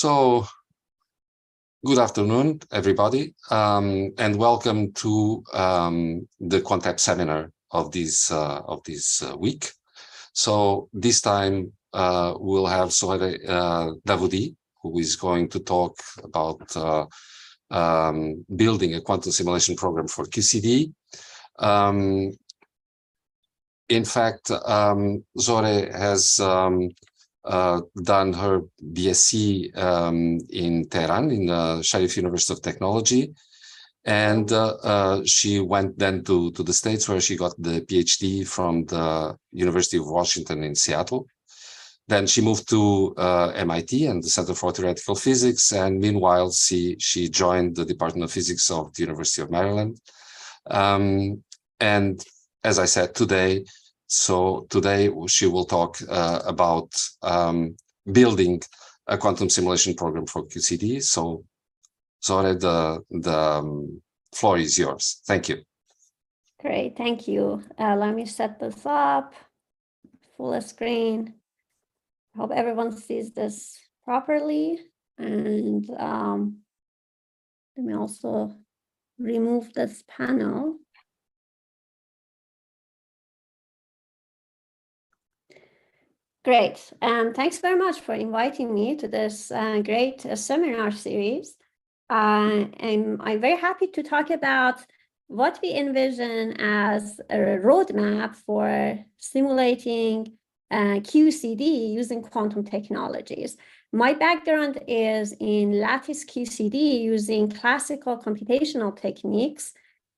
So, good afternoon, everybody, and welcome to the Quantap seminar of this week. So this time we'll have Zohreh Davoudi, who is going to talk about building a quantum simulation program for QCD. In fact, Zohreh has done her BSc in Tehran, in Sharif University of Technology. And she went then to the States, where she got the PhD from the University of Washington in Seattle. Then she moved to MIT and the Center for Theoretical Physics. And meanwhile, she joined the Department of Physics of the University of Maryland. And as I said, today she will talk about building a quantum simulation program for QCD. So, Zohreh, the floor is yours. Thank you. Great, thank you. Let me set this up, full screen. I hope everyone sees this properly. And let me also remove this panel. Great. Thanks very much for inviting me to this great seminar series. I'm very happy to talk about what we envision as a roadmap for simulating QCD using quantum technologies. My background is in Lattice QCD using classical computational techniques.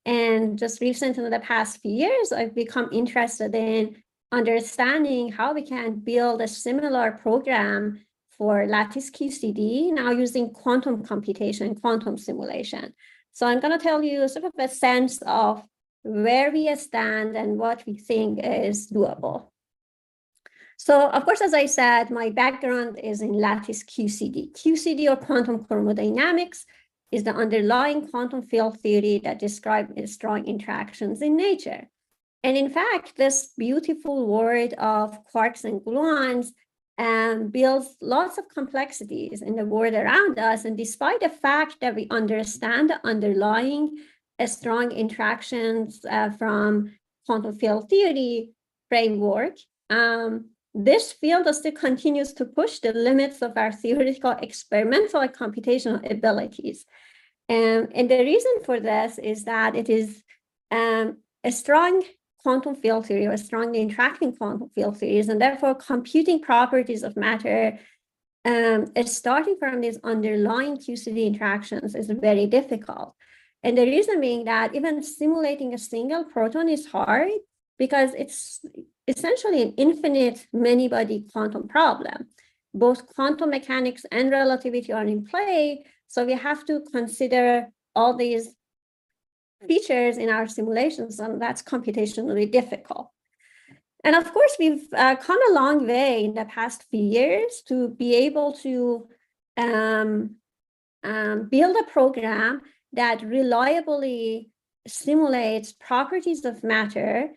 And just recently, in the past few years, I've become interested in understanding how we can build a similar program for Lattice QCD, now using quantum computation, quantum simulation. So I'm going to tell you sort of a sense of where we stand and what we think is doable. So, of course, as I said, my background is in Lattice QCD. QCD, or quantum chromodynamics, is the underlying quantum field theory that describes strong interactions in nature. And in fact, this beautiful world of quarks and gluons builds lots of complexities in the world around us. And despite the fact that we understand the underlying strong interactions from quantum field theory framework, this field still continues to push the limits of our theoretical, experimental, and computational abilities. And the reason for this is that it is a strong quantum field theory, or strongly interacting quantum field theories, and therefore computing properties of matter starting from these underlying QCD interactions is very difficult. And the reason being that even simulating a single proton is hard because it's essentially an infinite many-body quantum problem. Both quantum mechanics and relativity are in play, so we have to consider all these features in our simulations, and that's computationally difficult. And of course, we've come a long way in the past few years to be able to build a program that reliably simulates properties of matter,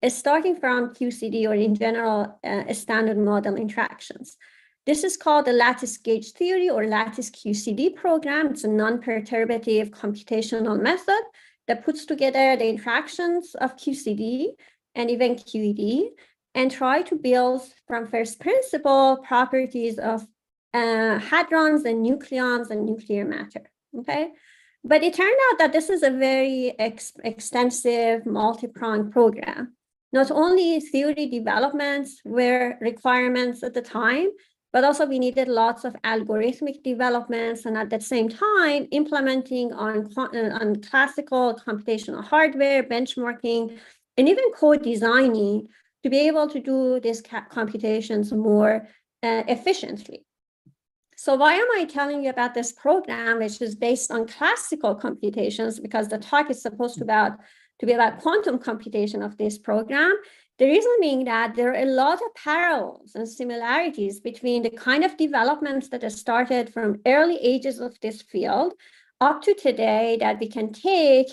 starting from QCD, or in general, standard model interactions. This is called the lattice gauge theory, or Lattice QCD program. It's a non-perturbative computational method that puts together the interactions of QCD and even QED and try to build from first principle properties of hadrons and nucleons and nuclear matter, okay? But it turned out that this is a very extensive multi-pronged program. Not only theory developments were requirements at the time, but also we needed lots of algorithmic developments, and at the same time, implementing on classical computational hardware, benchmarking, and even co-designing to be able to do these computations more efficiently. So why am I telling you about this program, which is based on classical computations? Because the talk is supposed to be about quantum computation of this program. The reason being that there are a lot of parallels and similarities between the kind of developments that have started from early ages of this field up to today that we can take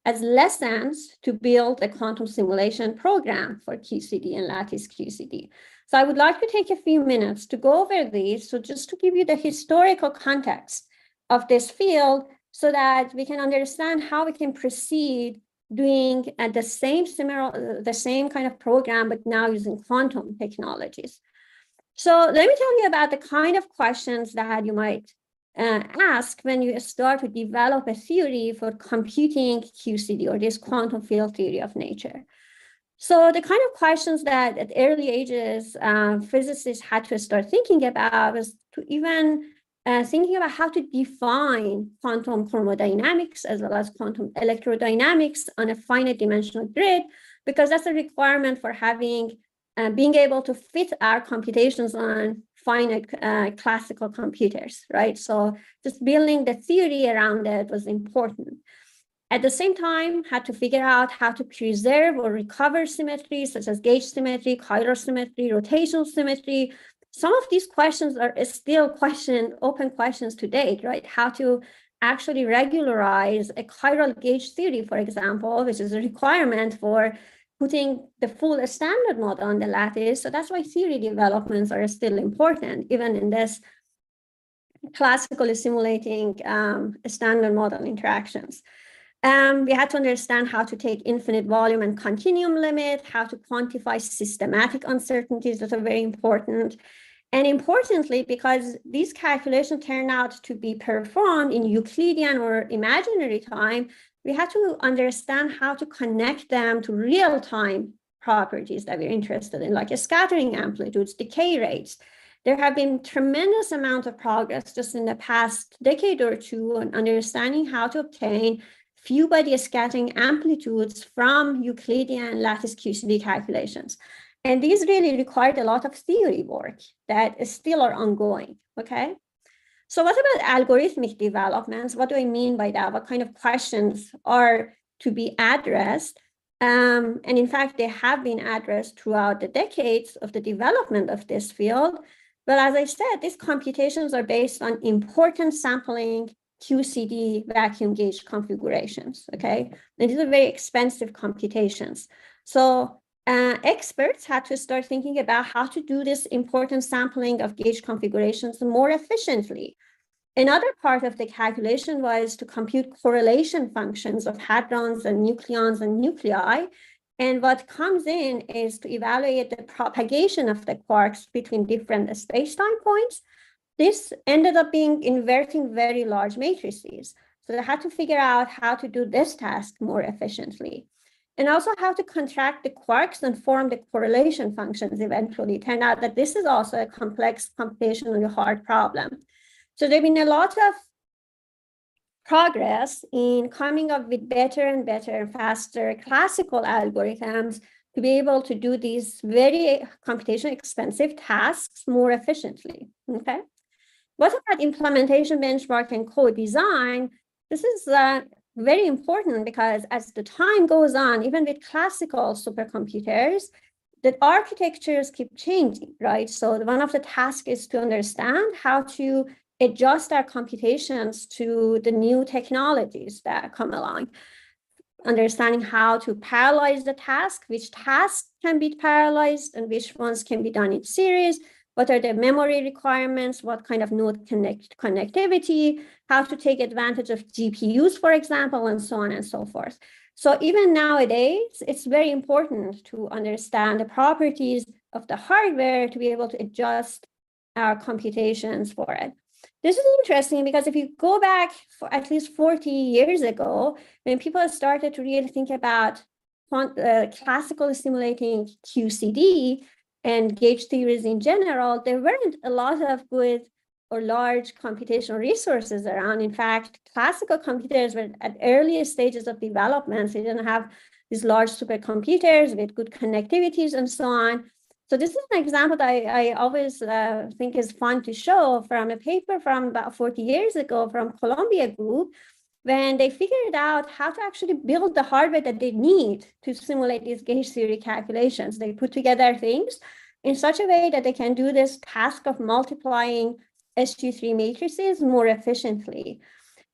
as lessons to build a quantum simulation program for QCD and Lattice QCD. So I would like to take a few minutes to go over these, so just to give you the historical context of this field so that we can understand how we can proceed doing the same kind of program, but now using quantum technologies. So let me tell you about the kind of questions that you might ask when you start to develop a theory for computing QCD, or this quantum field theory of nature. So the kind of questions that at early ages physicists had to start thinking about was to even thinking about how to define quantum chromodynamics as well as quantum electrodynamics on a finite dimensional grid, because that's a requirement for having being able to fit our computations on finite classical computers, right? So just building the theory around it was important. At the same time, had to figure out how to preserve or recover symmetry, such as gauge symmetry, chiral symmetry, rotational symmetry. Some of these questions are still open questions to date, right? How to actually regularize a chiral gauge theory, for example, which is a requirement for putting the full standard model on the lattice. So that's why theory developments are still important, even in this classically simulating standard model interactions. We had to understand how to take infinite volume and continuum limit, how to quantify systematic uncertainties that are very important. And importantly, because these calculations turn out to be performed in Euclidean or imaginary time, we had to understand how to connect them to real-time properties that we're interested in, like scattering amplitudes, decay rates. There have been tremendous amount of progress just in the past decade or two on understanding how to obtain few body scattering amplitudes from Euclidean lattice QCD calculations. And these really required a lot of theory work that still are ongoing, okay? So what about algorithmic developments? What do I mean by that? What kind of questions are to be addressed? And in fact, they have been addressed throughout the decades of the development of this field. But as I said, these computations are based on importance sampling QCD vacuum gauge configurations, okay? And these are very expensive computations. So experts had to start thinking about how to do this importance sampling of gauge configurations more efficiently. Another part of the calculation was to compute correlation functions of hadrons and nucleons and nuclei. And what comes in is to evaluate the propagation of the quarks between different space-time points. This ended up being inverting very large matrices. So they had to figure out how to do this task more efficiently. And also how to contract the quarks and form the correlation functions eventually. It turned out that this is also a complex computationally hard problem. So there's been a lot of progress in coming up with better and better, faster classical algorithms to be able to do these very computationally expensive tasks more efficiently, okay? What about implementation, benchmark, and co-design? This is very important because as the time goes on, even with classical supercomputers, the architectures keep changing, right? So one of the tasks is to understand how to adjust our computations to the new technologies that come along. Understanding how to parallelize the task, which tasks can be parallelized and which ones can be done in series, what are the memory requirements, what kind of node connectivity, how to take advantage of GPUs, for example, and so on and so forth. So even nowadays, it's very important to understand the properties of the hardware to be able to adjust our computations for it. This is interesting because if you go back for at least 40 years ago, when people started to really think about classical simulating QCD and gauge theories in general, there weren't a lot of good or large computational resources around. In fact, classical computers were at earlier stages of development. So they didn't have these large supercomputers with good connectivities and so on. So this is an example that I always think is fun to show from a paper from about 40 years ago from Columbia Group, when they figured out how to actually build the hardware that they need to simulate these gauge theory calculations. They put together things in such a way that they can do this task of multiplying SG3 matrices more efficiently.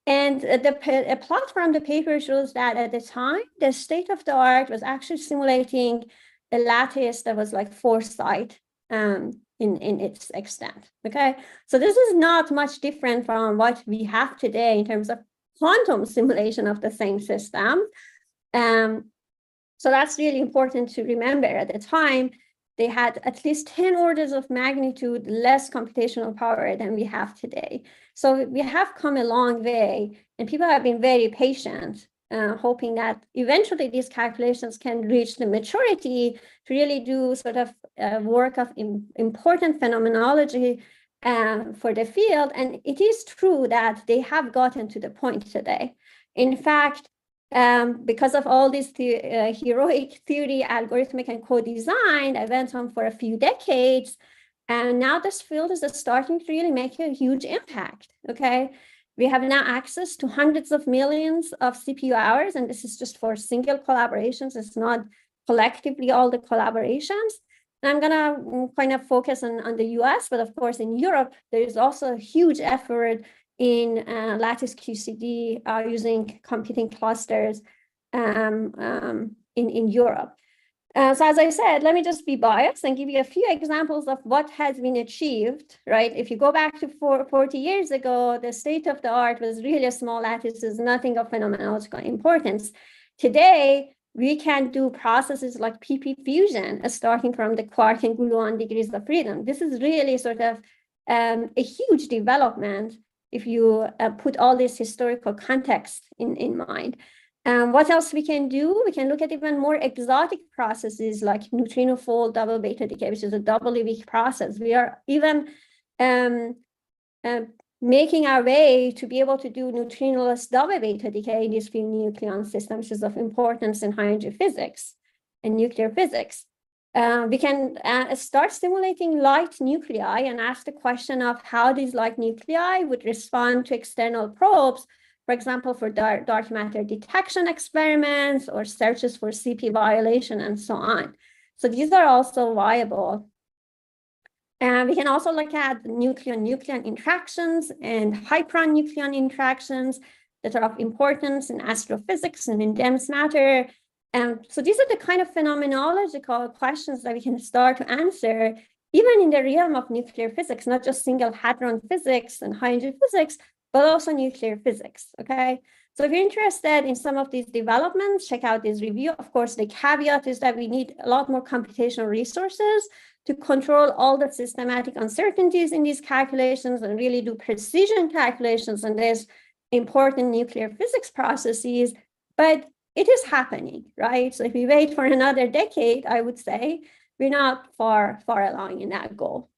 And a plot from the paper shows that at the time, the state of the art was actually simulating a lattice that was like 4-sided in its extent, okay? So this is not much different from what we have today in terms of quantum simulation of the same system. So that's really important to remember. At the time, they had at least 10 orders of magnitude less computational power than we have today. So we have come a long way, and people have been very patient, hoping that eventually these calculations can reach the maturity to really do sort of work of important phenomenology for the field. And it is true that they have gotten to the point today. In fact, because of all this heroic theory, algorithmic and co-design, I went on for a few decades, and now this field is starting to really make a huge impact, okay? We have now access to hundreds of millions of CPU hours, and this is just for single collaborations. It's not collectively all the collaborations. And I'm gonna kind of focus on the US, but of course in Europe, there is also a huge effort in Lattice QCD using computing clusters in Europe. So as I said, let me just be biased and give you a few examples of what has been achieved, right? If you go back to 40 years ago, the state of the art was really small lattices, nothing of phenomenological importance. Today, we can do processes like PP fusion, starting from the quark and gluon degrees of freedom. This is really sort of a huge development if you put all this historical context in mind. What else we can do? We can look at even more exotic processes like neutrino fold double beta decay, which is a doubly weak process. We are even making our way to be able to do neutrinoless double beta decay in this field nucleon system, which is of importance in high energy physics and nuclear physics. We can start simulating light nuclei and ask the question of how these light nuclei would respond to external probes, for example, for dark matter detection experiments or searches for CP violation and so on. So these are also viable. And we can also look at nucleon-nucleon interactions and hyperon-nucleon interactions that are of importance in astrophysics and in dense matter. So these are the kind of phenomenological questions that we can start to answer, even in the realm of nuclear physics, not just single hadron physics and high energy physics, but also nuclear physics, okay? So if you're interested in some of these developments, check out this review. Of course, the caveat is that we need a lot more computational resources to control all the systematic uncertainties in these calculations and really do precision calculations on these important nuclear physics processes, but it is happening, right? So if we wait for another decade, I would say we're not far along in that goal.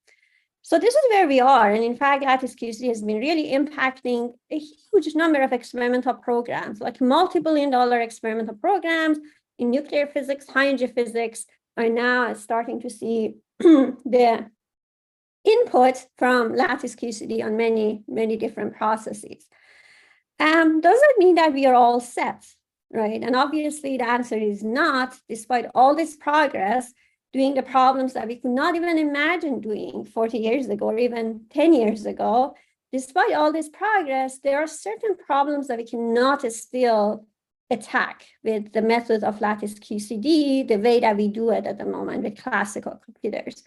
So this is where we are. And in fact, Lattice QCD has been really impacting a huge number of experimental programs, like multi-billion-dollar experimental programs in nuclear physics, high energy physics are now starting to see the input from Lattice QCD on many different processes. Does that mean that we are all set, right? And obviously the answer is not, despite all this progress, doing the problems that we could not even imagine doing 40 years ago or even 10 years ago. Despite all this progress, there are certain problems that we cannot still attack with the method of Lattice QCD, the way that we do it at the moment with classical computers.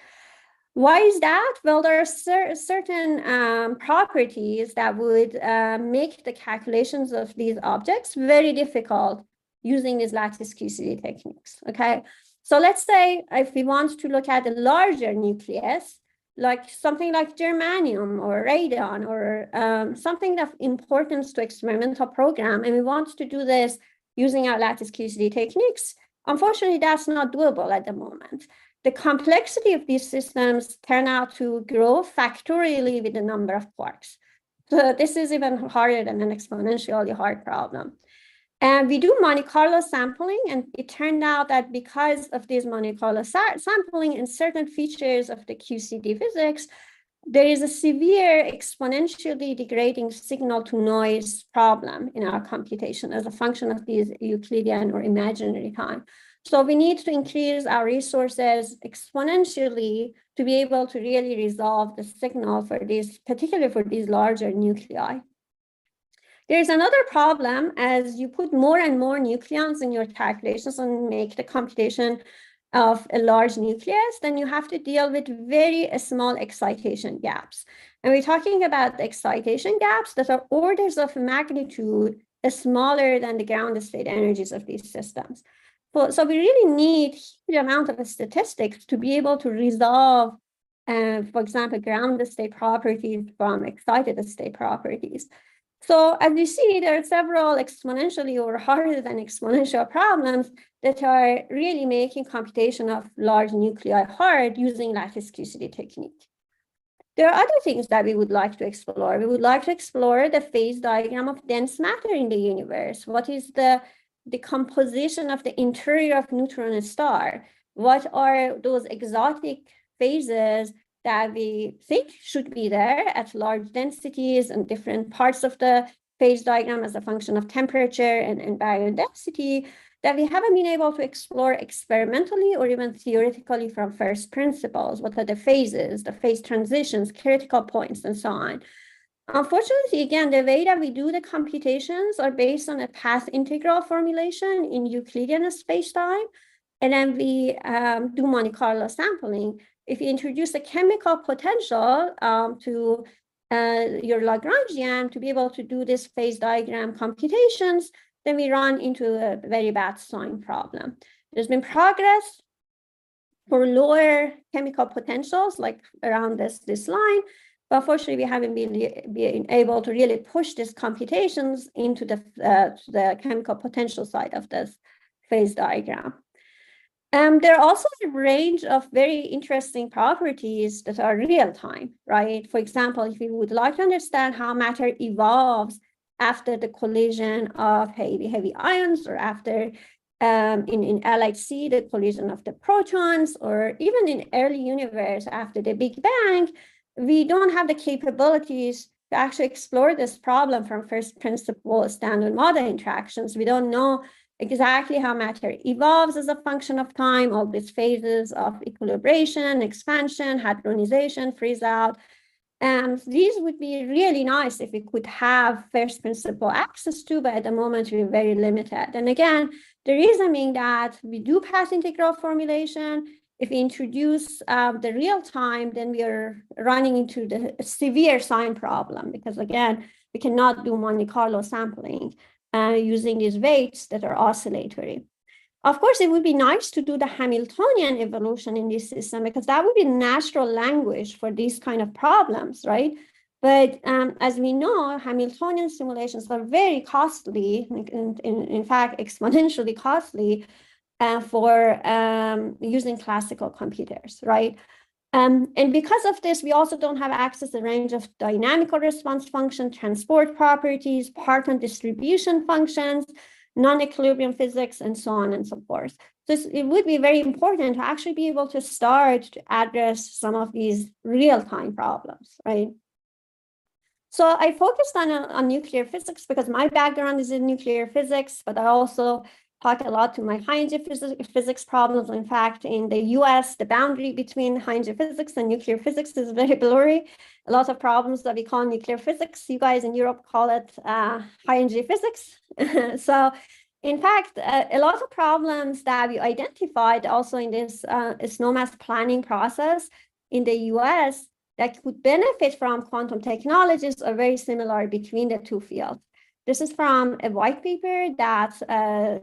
Why is that? Well, there are certain properties that would make the calculations of these objects very difficult using these Lattice QCD techniques, okay? So let's say if we want to look at a larger nucleus, like something like germanium or radon or something of importance to experimental program, and we want to do this using our Lattice QCD techniques, unfortunately, that's not doable at the moment. The complexity of these systems turn out to grow factorially with the number of quarks. So this is even harder than an exponentially hard problem. And we do Monte Carlo sampling, and it turned out that because of this Monte Carlo sampling and certain features of the QCD physics, there is a severe exponentially degrading signal to noise problem in our computation as a function of these Euclidean or imaginary time. So we need to increase our resources exponentially to be able to really resolve the signal for these, particularly for these larger nuclei. There's another problem as you put more and more nucleons in your calculations and make the computation of a large nucleus, then you have to deal with very small excitation gaps. And we're talking about the excitation gaps that are orders of magnitude smaller than the ground state energies of these systems. So we really need a huge amount of statistics to be able to resolve, for example, ground state properties from excited state properties. So as you see, there are several exponentially or harder than exponential problems that are really making computation of large nuclei hard using lattice QCD technique. There are other things that we would like to explore. We would like to explore the phase diagram of dense matter in the universe. What is the composition of the interior of neutron star? What are those exotic phases that we think should be there at large densities and different parts of the phase diagram as a function of temperature and baryon density that we haven't been able to explore experimentally or even theoretically from first principles? What are the phases, the phase transitions, critical points, and so on? Unfortunately, again, the way that we do the computations are based on a path integral formulation in Euclidean spacetime, and then we do Monte Carlo sampling. If you introduce a chemical potential to your Lagrangian to be able to do this phase diagram computations, then we run into a very bad sign problem. There's been progress for lower chemical potentials, like around this line, but unfortunately, we haven't been able to really push these computations into the chemical potential side of this phase diagram. There are also a range of very interesting properties that are real-time, right? For example, if you would like to understand how matter evolves after the collision of heavy ions, or after in LHC, the collision of the protons, or even in early universe after the Big Bang, we don't have the capabilities to actually explore this problem from first principle standard model interactions. We don't know exactly how matter evolves as a function of time, all these phases of equilibration, expansion, hadronization, freeze out. And these would be really nice if we could have first principle access to, but at the moment we're very limited. And again, the reason being that we do path integral formulation. If we introduce the real time, then we are running into the severe sign problem, because again, we cannot do Monte Carlo sampling using these weights that are oscillatory. Of course, it would be nice to do the Hamiltonian evolution in this system, because that would be natural language for these kind of problems, right? But as we know, Hamiltonian simulations are very costly, in fact, exponentially costly for using classical computers, right? And because of this, we also don't have access to a range of dynamical response function, transport properties, Proton distribution functions, non-equilibrium physics, and so on and so forth. So it would be very important to actually be able to start to address some of these real-time problems, right? So I focused on nuclear physics because my background is in nuclear physics, but I also talk a lot to my high-energy physics problems. In fact, in the US, the boundary between high-energy physics and nuclear physics is very blurry. A lot of problems that we call nuclear physics, you guys in Europe call it high-energy physics. So in fact, a lot of problems that we identified also in this snowmass planning process in the US that could benefit from quantum technologies are very similar between the two fields. This is from a white paper that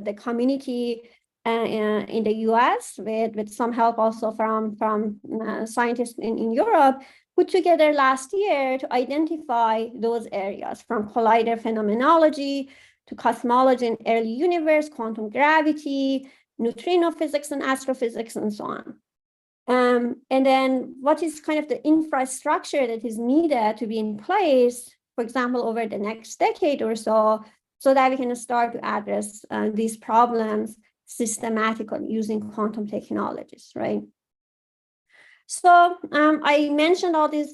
the community in the US, with some help also from scientists in Europe, put together last year to identify those areas, from collider phenomenology to cosmology in early universe, quantum gravity, neutrino physics and astrophysics, and so on. And then what is kind of the infrastructure that is needed to be in place, for example, over the next decade or so that we can start to address these problems systematically using quantum technologies, right? So I mentioned all these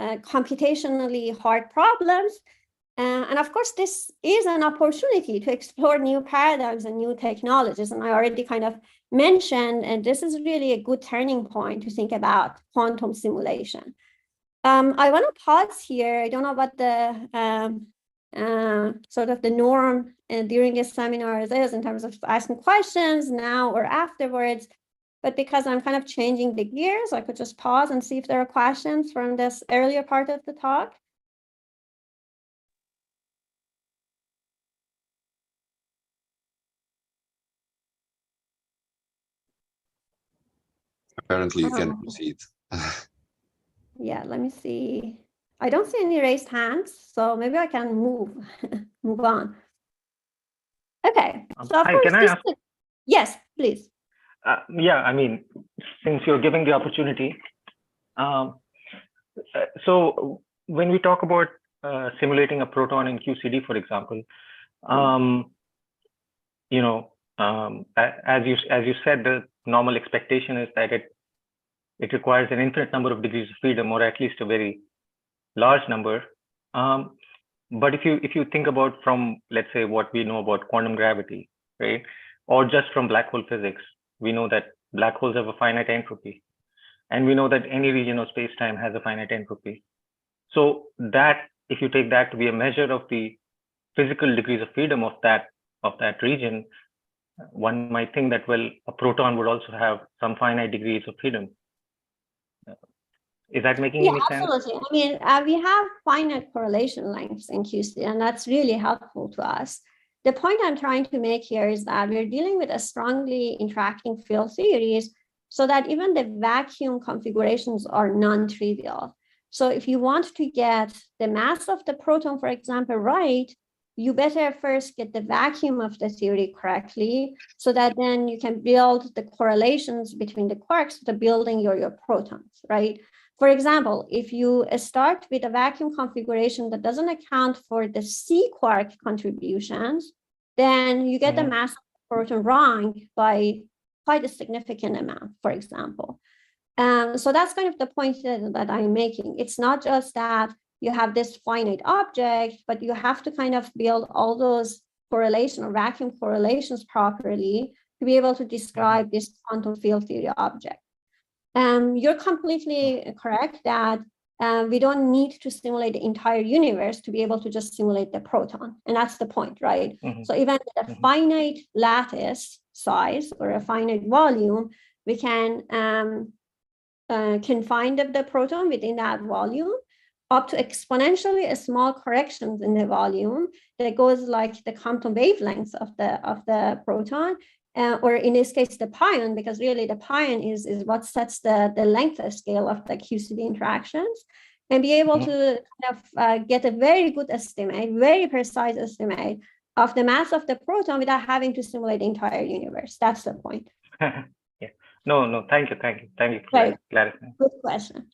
computationally hard problems. And of course, this is an opportunity to explore new paradigms and new technologies. And I already kind of mentioned, and this is really a good turning point to think about quantum simulation. I want to pause here. I don't know what the sort of the norm during a seminar is in terms of asking questions now or afterwards. But because I'm kind of changing the gears, I could just pause and see if there are questions from this earlier part of the talk. Apparently, you can proceed. Yeah, let me see. I don't see any raised hands, so maybe I can move on. Okay. So of Hi, course, can I ask? Yes, please. Yeah, I mean, since you're giving the opportunity, so when we talk about simulating a proton in QCD, for example, you know, as you said, the normal expectation is that it requires an infinite number of degrees of freedom, or at least a very large number. But if you think about from, let's say, what we know about quantum gravity, right, or just from black hole physics, we know that black holes have a finite entropy, and we know that any region of space-time has a finite entropy. So that, if you take that to be a measure of the physical degrees of freedom of that region, one might think that, well, a proton would also have some finite degrees of freedom. Is that making any sense? Absolutely. I mean, we have finite correlation lengths in QCD, and that's really helpful to us. The point I'm trying to make here is that we're dealing with a strongly interacting field theories, so that even the vacuum configurations are non-trivial. So if you want to get the mass of the proton, for example, right, you better first get the vacuum of the theory correctly, so that then you can build the correlations between the quarks to building your protons, right? For example, if you start with a vacuum configuration that doesn't account for the C quark contributions, then you get the mass of the proton wrong by quite a significant amount, for example. So that's kind of the point that I'm making. It's not just that you have this finite object, but you have to kind of build all those correlation or vacuum correlations properly to be able to describe this quantum field theory object. You're completely correct that we don't need to simulate the entire universe to be able to just simulate the proton. And that's the point, right? So even with a finite lattice size or a finite volume, we can confine the proton within that volume up to exponentially small corrections in the volume that goes like the quantum wavelengths of the proton. Or in this case, the pion, because really the pion is what sets the length scale of the QCD interactions, and be able to kind of get a very good estimate, very precise estimate of the mass of the proton without having to simulate the entire universe. That's the point. Yeah. No, thank you for Right. clarifying. Good question.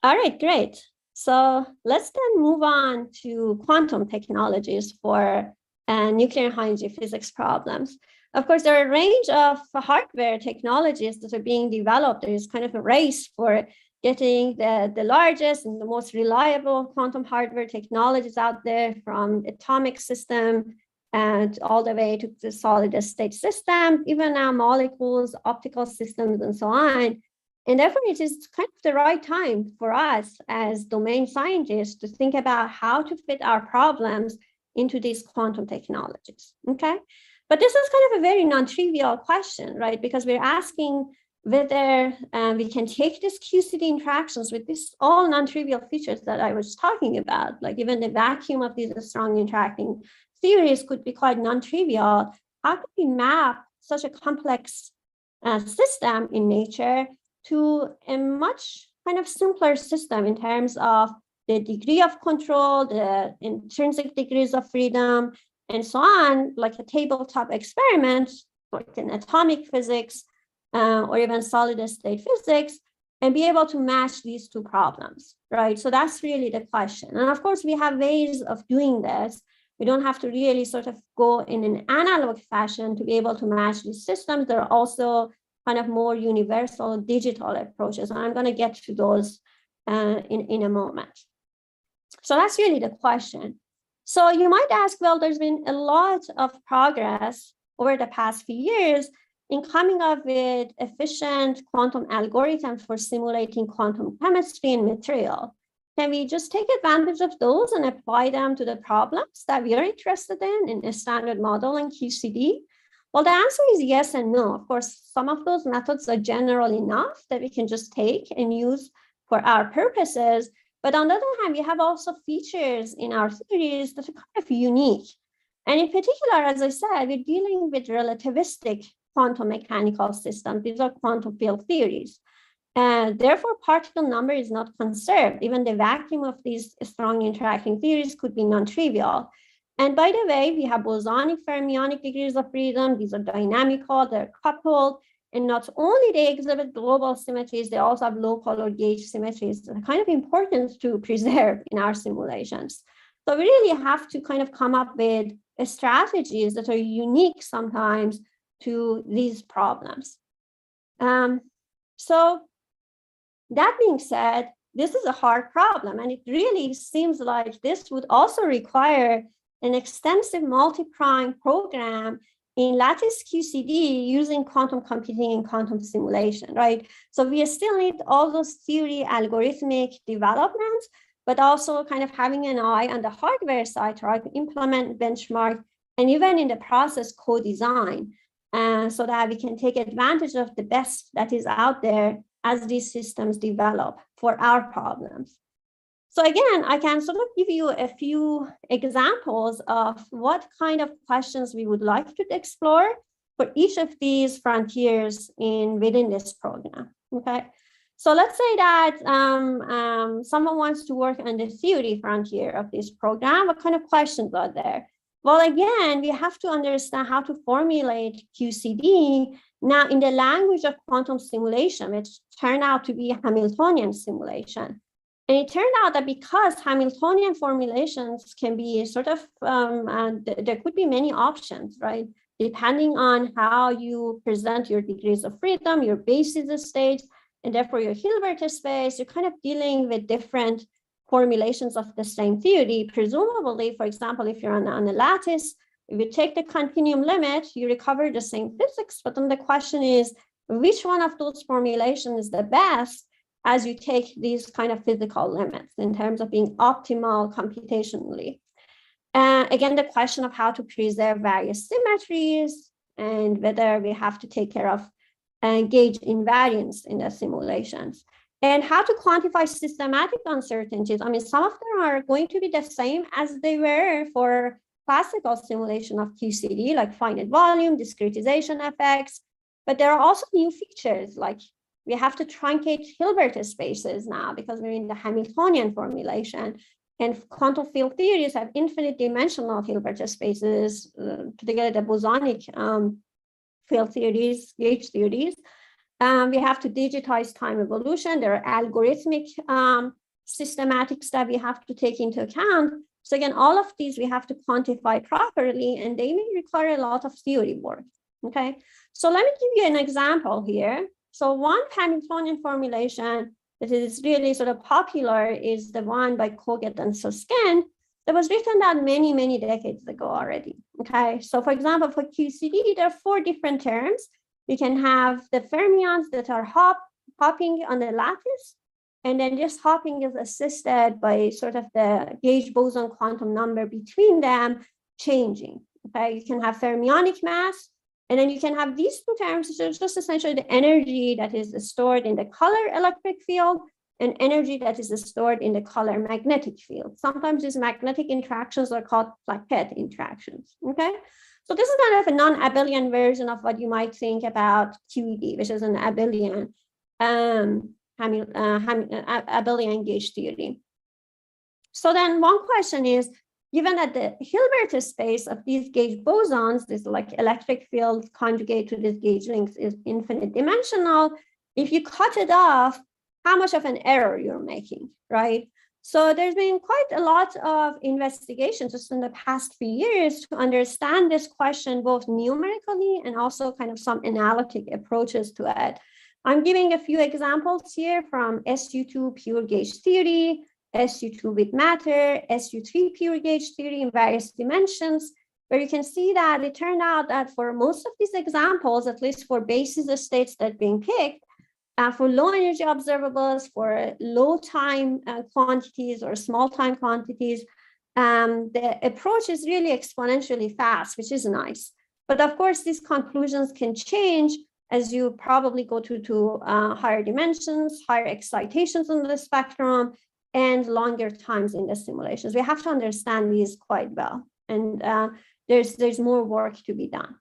All right, great. So let's then move on to quantum technologies for nuclear and high energy physics problems. Of course, there are a range of hardware technologies that are being developed. There is kind of a race for getting the largest and the most reliable quantum hardware technologies out there, from atomic system and all the way to the solid state system, even now molecules, optical systems, and so on. And therefore, it is kind of the right time for us as domain scientists to think about how to fit our problems into these quantum technologies, okay? But this is kind of a very non-trivial question, right? Because we're asking whether we can take these QCD interactions with these all non-trivial features that I was talking about, like even the vacuum of these strong interacting theories could be quite non-trivial. How could we map such a complex system in nature to a much kind of simpler system in terms of the degree of control, the intrinsic degrees of freedom, and so on, like a tabletop experiment, like in atomic physics, or even solid state physics, and be able to match these two problems, right? So that's really the question. And of course, we have ways of doing this. We don't have to really sort of go in an analog fashion to be able to match these systems. There are also kind of more universal digital approaches. And I'm going to get to those in a moment. So that's really the question. So you might ask, well, there's been a lot of progress over the past few years in coming up with efficient quantum algorithms for simulating quantum chemistry and material. can we just take advantage of those and apply them to the problems that we are interested in a standard model and QCD? Well, the answer is yes and no. Of course, some of those methods are general enough that we can just take and use for our purposes. But on the other hand, we have also features in our theories that are kind of unique. And in particular, as I said, we're dealing with relativistic quantum mechanical systems. These are quantum field theories. And therefore, particle number is not conserved. Even the vacuum of these strong interacting theories could be non-trivial. And by the way, we have bosonic fermionic degrees of freedom. These are dynamical, they're coupled. And not only they exhibit global symmetries, they also have local or gauge symmetries that are kind of important to preserve in our simulations. So we really have to kind of come up with strategies that are unique sometimes to these problems. So that being said, this is a hard problem, and it really seems like this would also require an extensive multi-prime program in Lattice QCD using quantum computing and quantum simulation, right? So we still need all those theory algorithmic developments, but also kind of having an eye on the hardware side, right? To implement, benchmark, and even in the process co-design, so that we can take advantage of the best that is out there as these systems develop for our problems. So again, I can sort of give you a few examples of what kind of questions we would like to explore for each of these frontiers within this program, okay? So let's say that someone wants to work on the theory frontier of this program. What kind of questions are there? Well, again, we have to understand how to formulate QCD now in the language of quantum simulation, which turned out to be Hamiltonian simulation. And it turned out that because Hamiltonian formulations can be sort of, there could be many options, right? Depending on how you present your degrees of freedom, your basis states, and therefore your Hilbert space, you're kind of dealing with different formulations of the same theory. Presumably, for example, if you're on a lattice, if you take the continuum limit, you recover the same physics, but then the question is, which one of those formulations is the best as you take these kind of physical limits in terms of being optimal computationally? Again, the question of how to preserve various symmetries and whether we have to take care of gauge invariance in the simulations, and how to quantify systematic uncertainties. I mean, some of them are going to be the same as they were for classical simulation of QCD, like finite volume, discretization effects, but there are also new features, like we have to truncate Hilbert spaces now because we're in the Hamiltonian formulation, and quantum field theories have infinite dimensional Hilbert spaces, particularly the bosonic field theories, gauge theories. We have to digitize time evolution. There are algorithmic systematics that we have to take into account. So again, all of these we have to quantify properly, and they may require a lot of theory work, okay? So let me give you an example here. So one Hamiltonian formulation that is really sort of popular is the one by Koget and Susskind that was written down many, many decades ago already, okay? So for example, for QCD, there are 4 different terms. We can have the fermions that are hopping on the lattice, and then this hopping is assisted by sort of the gauge boson quantum number between them changing, okay? You can have fermionic mass, and then you can have these 2 terms, which is just essentially the energy that is stored in the color electric field and energy that is stored in the color magnetic field. Sometimes these magnetic interactions are called plaquette interactions, okay? So this is kind of a non-abelian version of what you might think about QED, which is an abelian, abelian gauge theory. So then one question is, given that the Hilbert space of these gauge bosons, this like electric field conjugate to these gauge links is infinite dimensional, if you cut it off, how much of an error you're making, right? So there's been quite a lot of investigations just in the past few years to understand this question, both numerically and also kind of some analytic approaches to it. I'm giving a few examples here from SU2 pure gauge theory, SU2 with matter, SU3 pure gauge theory in various dimensions, where you can see that it turned out that for most of these examples, at least for basis states that are being picked, For low energy observables, for low time quantities or small time quantities, the approach is really exponentially fast, which is nice. But of course, these conclusions can change as you probably go to higher dimensions, higher excitations on the spectrum, and longer times in the simulations. We have to understand these quite well. And there's more work to be done.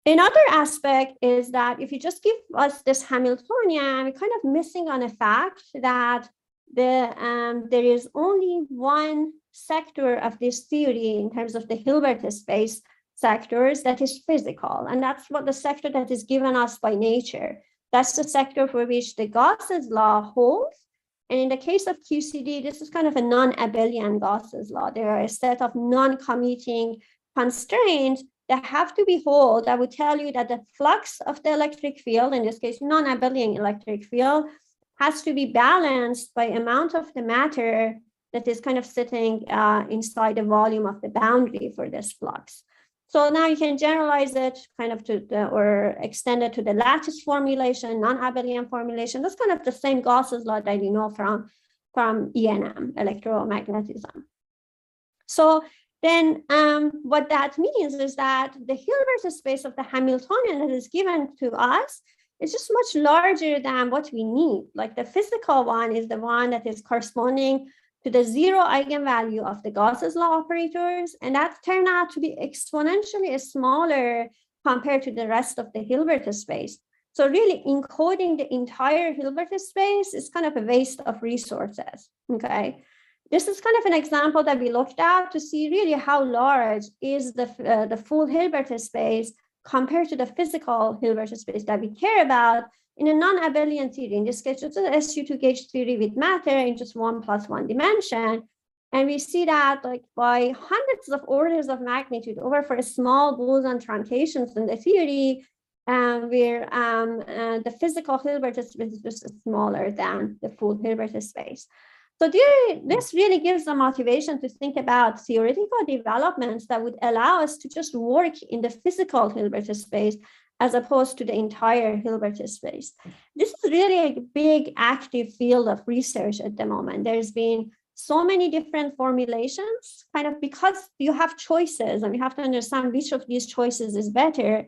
Another aspect is that if you just give us this Hamiltonian, we're kind of missing on a fact that there is only one sector of this theory in terms of the Hilbert space sectors that is physical, and that's what the sector that is given us by nature. That's the sector for which the Gauss's law holds. And in the case of QCD, this is kind of a non-abelian Gauss's law. There are a set of non-commuting constraints that have to be whole that would tell you that the flux of the electric field, in this case, non-abelian electric field, has to be balanced by amount of the matter that is kind of sitting inside the volume of the boundary for this flux. So now you can generalize it kind of to or extend it to the lattice formulation, non-abelian formulation. That's kind of the same Gauss's law that you know from ENM, electromagnetism. So then what that means is that the Hilbert space of the Hamiltonian that is given to us is just much larger than what we need. Like the physical one is the one that is corresponding to the zero eigenvalue of the Gauss's law operators, and that turned out to be exponentially smaller compared to the rest of the Hilbert space. So really encoding the entire Hilbert space is kind of a waste of resources, okay? This is kind of an example that we looked at to see really how large is the full Hilbert space compared to the physical Hilbert space that we care about in a non-abelian theory. In this case, it's an SU2 gauge theory with matter in just 1+1 dimension. And we see that like by hundreds of orders of magnitude over for a small boson truncations in the theory, where the physical Hilbert space is just smaller than the full Hilbert space. So this really gives the motivation to think about theoretical developments that would allow us to just work in the physical Hilbert space as opposed to the entire Hilbert space. This is really a big active field of research at the moment. There's been so many different formulations, kind of because you have choices and you have to understand which of these choices is better,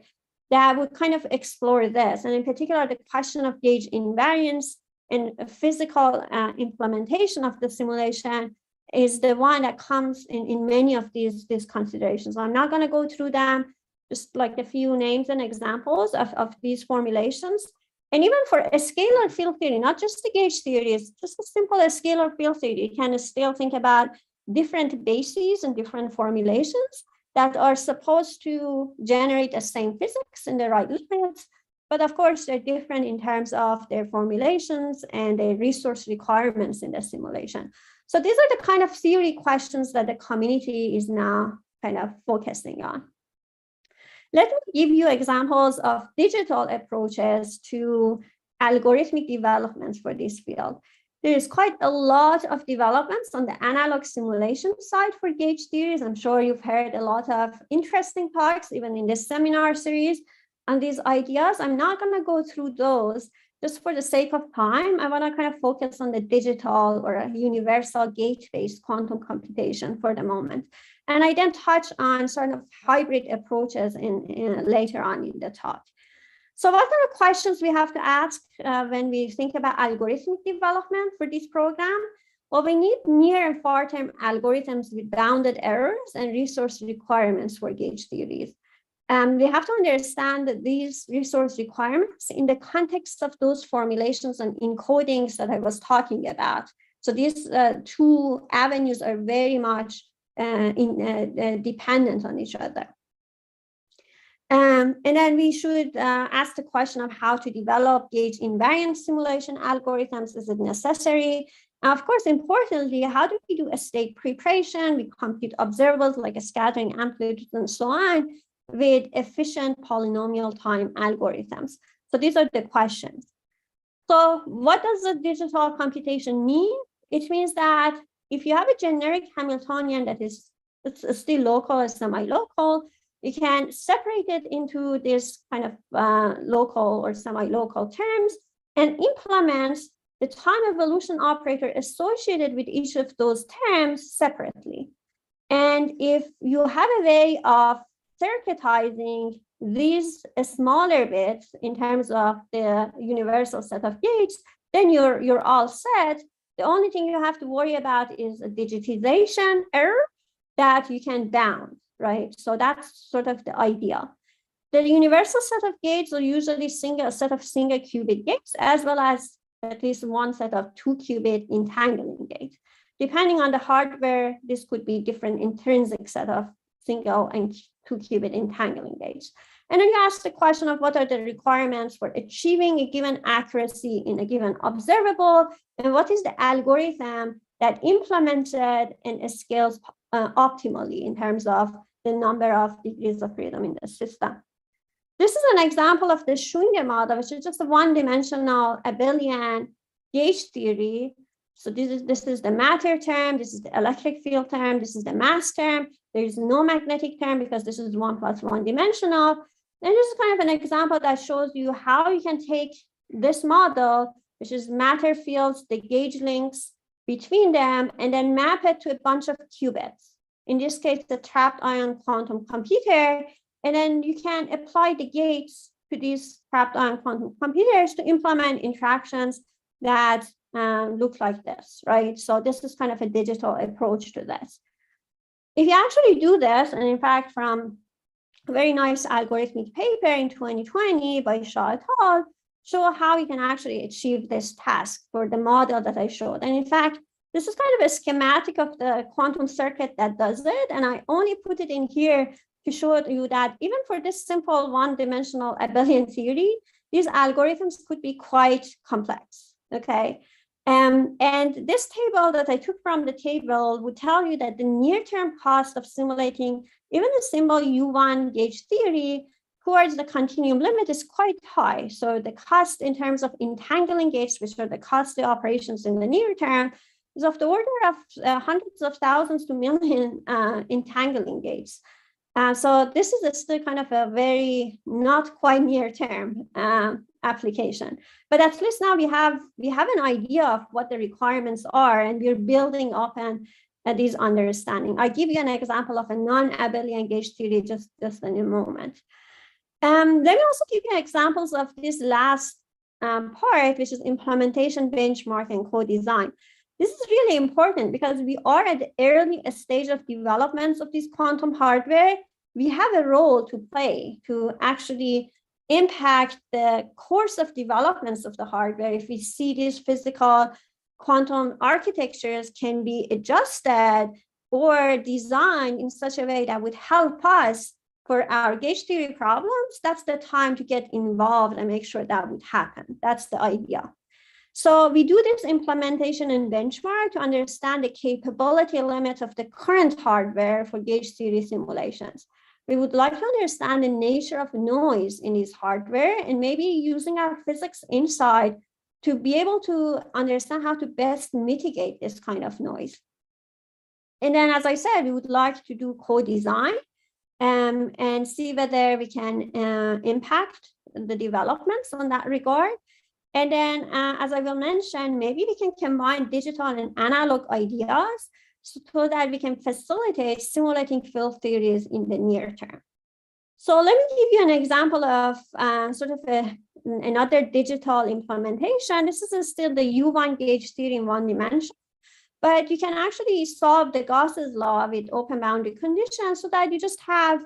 that would kind of explore this. And in particular, the question of gauge invariance and physical implementation of the simulation is the one that comes in many of these considerations. I'm not going to go through them, just like a few names and examples of these formulations. And even for a scalar field theory, not just the gauge theories, just as simple as scalar field theory, you can still think about different bases and different formulations that are supposed to generate the same physics in the right limits. But of course, they're different in terms of their formulations and their resource requirements in the simulation. So these are the kind of theory questions that the community is now kind of focusing on. Let me give you examples of digital approaches to algorithmic developments for this field. There is quite a lot of developments on the analog simulation side for gauge theories. I'm sure you've heard a lot of interesting talks, even in this seminar series, on these ideas. I'm not going to go through those just for the sake of time. I want to kind of focus on the digital or a universal gate-based quantum computation for the moment. And I then touch on sort of hybrid approaches later on in the talk. So what are the questions we have to ask when we think about algorithmic development for this program? Well, we need near and far-term algorithms with bounded errors and resource requirements for gauge theories. We have to understand that these resource requirements in the context of those formulations and encodings that I was talking about. So these two avenues are very much dependent on each other. And then we should ask the question of how to develop gauge invariant simulation algorithms. Is it necessary? Of course, importantly, how do we do a state preparation? We compute observables like a scattering amplitude and so on with efficient polynomial time algorithms. So these are the questions. So what does the digital computation mean? It means that if you have a generic Hamiltonian that is still local or semi-local, you can separate it into this kind of local or semi-local terms and implements the time evolution operator associated with each of those terms separately. And if you have a way of circuitizing these smaller bits in terms of the universal set of gates, then you're all set. The only thing you have to worry about is a digitization error that you can bound, right? So that's sort of the idea. The universal set of gates are usually a set of single qubit gates, as well as at least one set of 2-qubit entangling gates. Depending on the hardware, this could be different intrinsic set of single and 2-qubit entangling gates. And then you ask the question of what are the requirements for achieving a given accuracy in a given observable, and what is the algorithm that implemented and scales optimally in terms of the number of degrees of freedom in the system. This is an example of the Schwinger model, which is just a one-dimensional abelian gauge theory. So this is the matter term, this is the electric field term, this is the mass term. There is no magnetic term because this is 1 plus 1 dimensional. And this is kind of an example that shows you how you can take this model, which is matter fields, the gauge links between them, and then map it to a bunch of qubits. In this case, the trapped ion quantum computer. And then you can apply the gates to these trapped ion quantum computers to implement interactions that look like this, right? So this is kind of a digital approach to this. If you actually do this, and in fact, from a very nice algorithmic paper in 2020 by Shah et al., show how you can actually achieve this task for the model that I showed. And in fact, this is kind of a schematic of the quantum circuit that does it. And I only put it in here to show you that even for this simple one-dimensional abelian theory, these algorithms could be quite complex, okay? And this table that I took from the table would tell you that the near-term cost of simulating even the simple U1 gauge theory towards the continuum limit is quite high. So the cost in terms of entangling gates, which are the costly operations in the near term, is of the order of hundreds of thousands to million entangling gates. So this is still kind of a very not quite near-term application, but at least now we have an idea of what the requirements are, and we're building up these understanding. I'll give you an example of a non-abelian gauge theory just in a moment. Let me also give you examples of this last part, which is implementation, benchmark, and co-design. This is really important because we are at the early stage of developments of this quantum hardware. We have a role to play to actually impact the course of developments of the hardware. If we see these physical quantum architectures can be adjusted or designed in such a way that would help us for our gauge theory problems, that's the time to get involved and make sure that would happen. That's the idea. So we do this implementation and benchmark to understand the capability limits of the current hardware for gauge theory simulations. We would like to understand the nature of noise in this hardware and maybe using our physics insight to be able to understand how to best mitigate this kind of noise. And then, as I said, we would like to do co-design and see whether we can impact the developments on that regard. And then, as I will mention, maybe we can combine digital and analog ideas so that we can facilitate simulating field theories in the near term. So let me give you an example of another digital implementation. This is still the U1 gauge theory in one dimension, but you can actually solve the Gauss's law with open boundary conditions so that you just have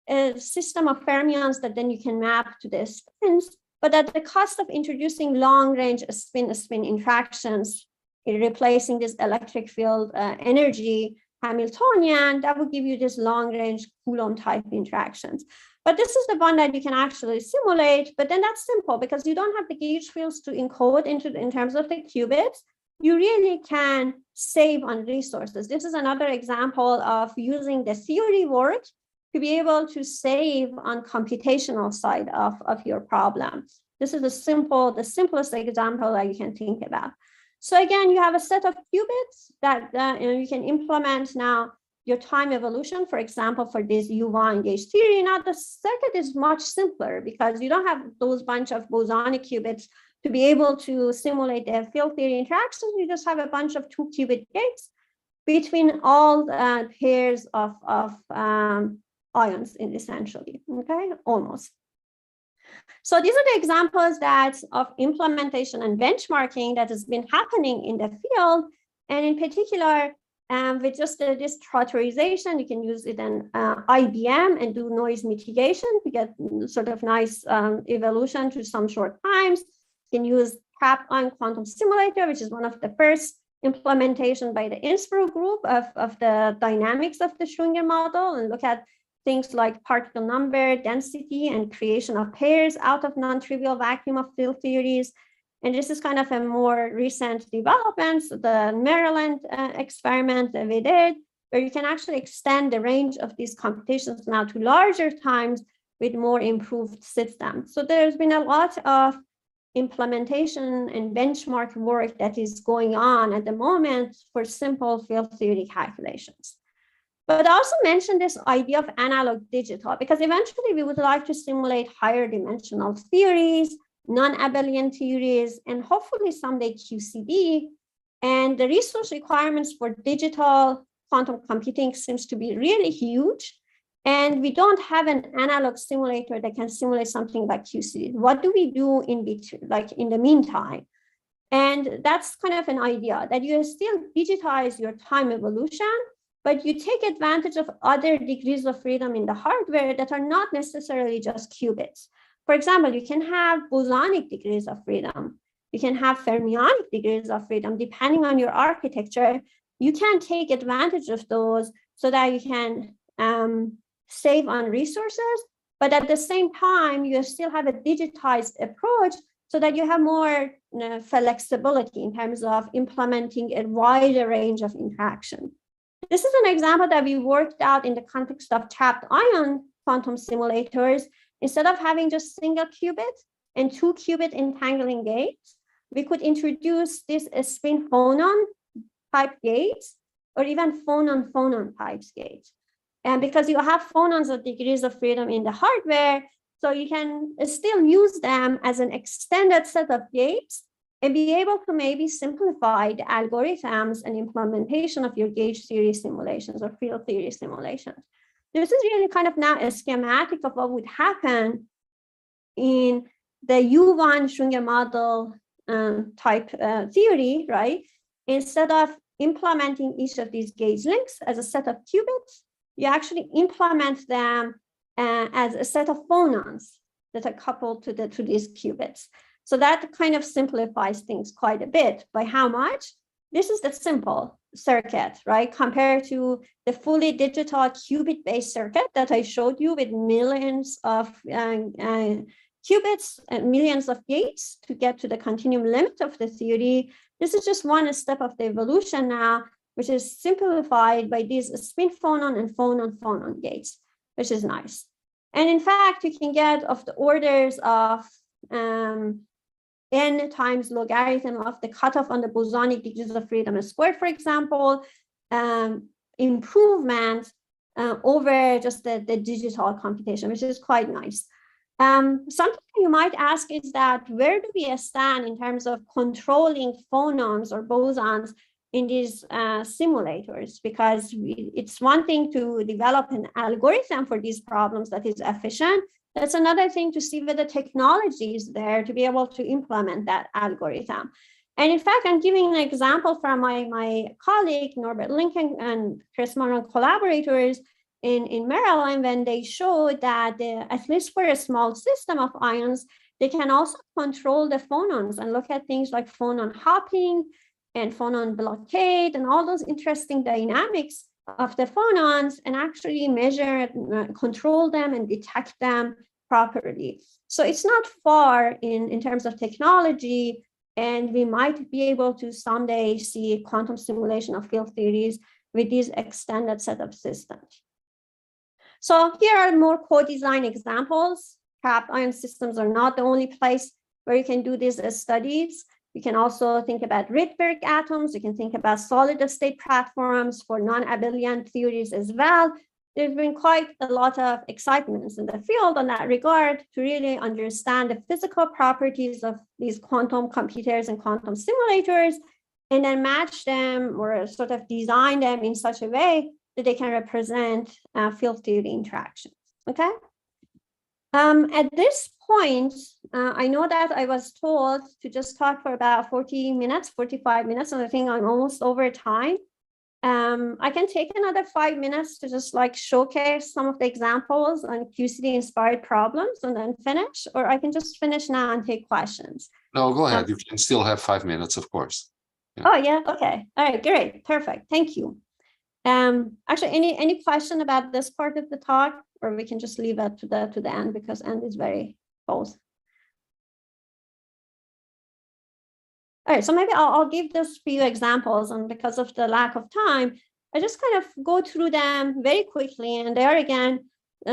a system of fermions that then you can map to the spins, but at the cost of introducing long-range spin-to-spin interactions, replacing this electric field energy Hamiltonian, that would give you this long-range Coulomb-type interactions. But this is the one that you can actually simulate, but then that's simple because you don't have the gauge fields to encode in terms of the qubits. You really can save on resources. This is another example of using the theory work to be able to save on computational side of your problem. This is the simplest example that you can think about. So again, you have a set of qubits that you can implement now your time evolution, for example, for this U1 gauge theory, now the circuit is much simpler because you don't have those bunch of bosonic qubits to be able to simulate the field theory interactions. You just have a bunch of 2-qubit gates between all pairs of ions, essentially, okay, almost. So these are the examples of implementation and benchmarking that has been happening in the field. And in particular, with just this trotterization, you can use it in IBM and do noise mitigation to get sort of nice evolution to some short times. You can use trapped ion quantum simulator, which is one of the first implementation by the Innsbruck group of the dynamics of the Schrödinger model, and look at things like particle number, density, and creation of pairs out of non-trivial vacuum of field theories. And this is kind of a more recent development, the Maryland experiment that we did, where you can actually extend the range of these computations now to larger times with more improved systems. So there's been a lot of implementation and benchmark work that is going on at the moment for simple field theory calculations. But I also mentioned this idea of analog digital, because eventually we would like to simulate higher dimensional theories, non-abelian theories, and hopefully someday QCD. And the resource requirements for digital quantum computing seems to be really huge. And we don't have an analog simulator that can simulate something like QCD. What do we do in between, like in the meantime? And that's kind of an idea that you still digitize your time evolution, but you take advantage of other degrees of freedom in the hardware that are not necessarily just qubits. For example, you can have bosonic degrees of freedom. You can have fermionic degrees of freedom, depending on your architecture. You can take advantage of those so that you can save on resources, but at the same time, you still have a digitized approach so that you have more flexibility in terms of implementing a wider range of interaction. This is an example that we worked out in the context of trapped ion quantum simulators. Instead of having just single qubit and 2-qubit entangling gates, we could introduce this spin phonon type gates, or even phonon types gates. And because you have phonons of degrees of freedom in the hardware, so you can still use them as an extended set of gates and be able to maybe simplify the algorithms and implementation of your gauge theory simulations or field theory simulations. This is really kind of now a schematic of what would happen in the U1 Schrödinger model type theory, right? Instead of implementing each of these gauge links as a set of qubits, you actually implement them as a set of phonons that are coupled to these qubits. So that kind of simplifies things quite a bit. By how much? This is the simple circuit, right? Compared to the fully digital qubit-based circuit that I showed you with millions of qubits and millions of gates to get to the continuum limit of the theory. This is just one step of the evolution now, which is simplified by these spin phonon and phonon gates, which is nice. And in fact, you can get of the orders of n times logarithm of the cutoff on the bosonic degrees of freedom squared, for example, improvement over just the digital computation, which is quite nice. Something you might ask is that where do we stand in terms of controlling phonons or bosons in these simulators? Because it's one thing to develop an algorithm for these problems that is efficient. That's another thing to see whether technology is there to be able to implement that algorithm. And in fact, I'm giving an example from my colleague, Norbert Lincoln and Chris Moran collaborators in Maryland, when they showed that at least for a small system of ions, they can also control the phonons and look at things like phonon hopping and phonon blockade and all those interesting dynamics of the phonons and actually measure, control them and detect them properly. So it's not far in terms of technology, and we might be able to someday see quantum simulation of field theories with these extended set of systems. So here are more co-design examples. Trapped ion systems are not the only place where you can do these studies. You can also think about Rydberg atoms. You can think about solid state platforms for non-abelian theories as well. There's been quite a lot of excitements in the field on that regard to really understand the physical properties of these quantum computers and quantum simulators, and then match them or sort of design them in such a way that they can represent field theory interactions, okay? At this point, I know that I was told to just talk for about 40 minutes, 45 minutes, and I think I'm almost over time. I can take another 5 minutes to just like showcase some of the examples on QCD inspired problems and then finish, or I can just finish now and take questions. No, go ahead. You can still have 5 minutes, of course. Yeah. Oh yeah, okay. All right, great, perfect. Thank you. Actually, any question about this part of the talk, or we can just leave it to the end because end is very close. All right, so maybe I'll give this few examples, and because of the lack of time, I just kind of go through them very quickly, and they are again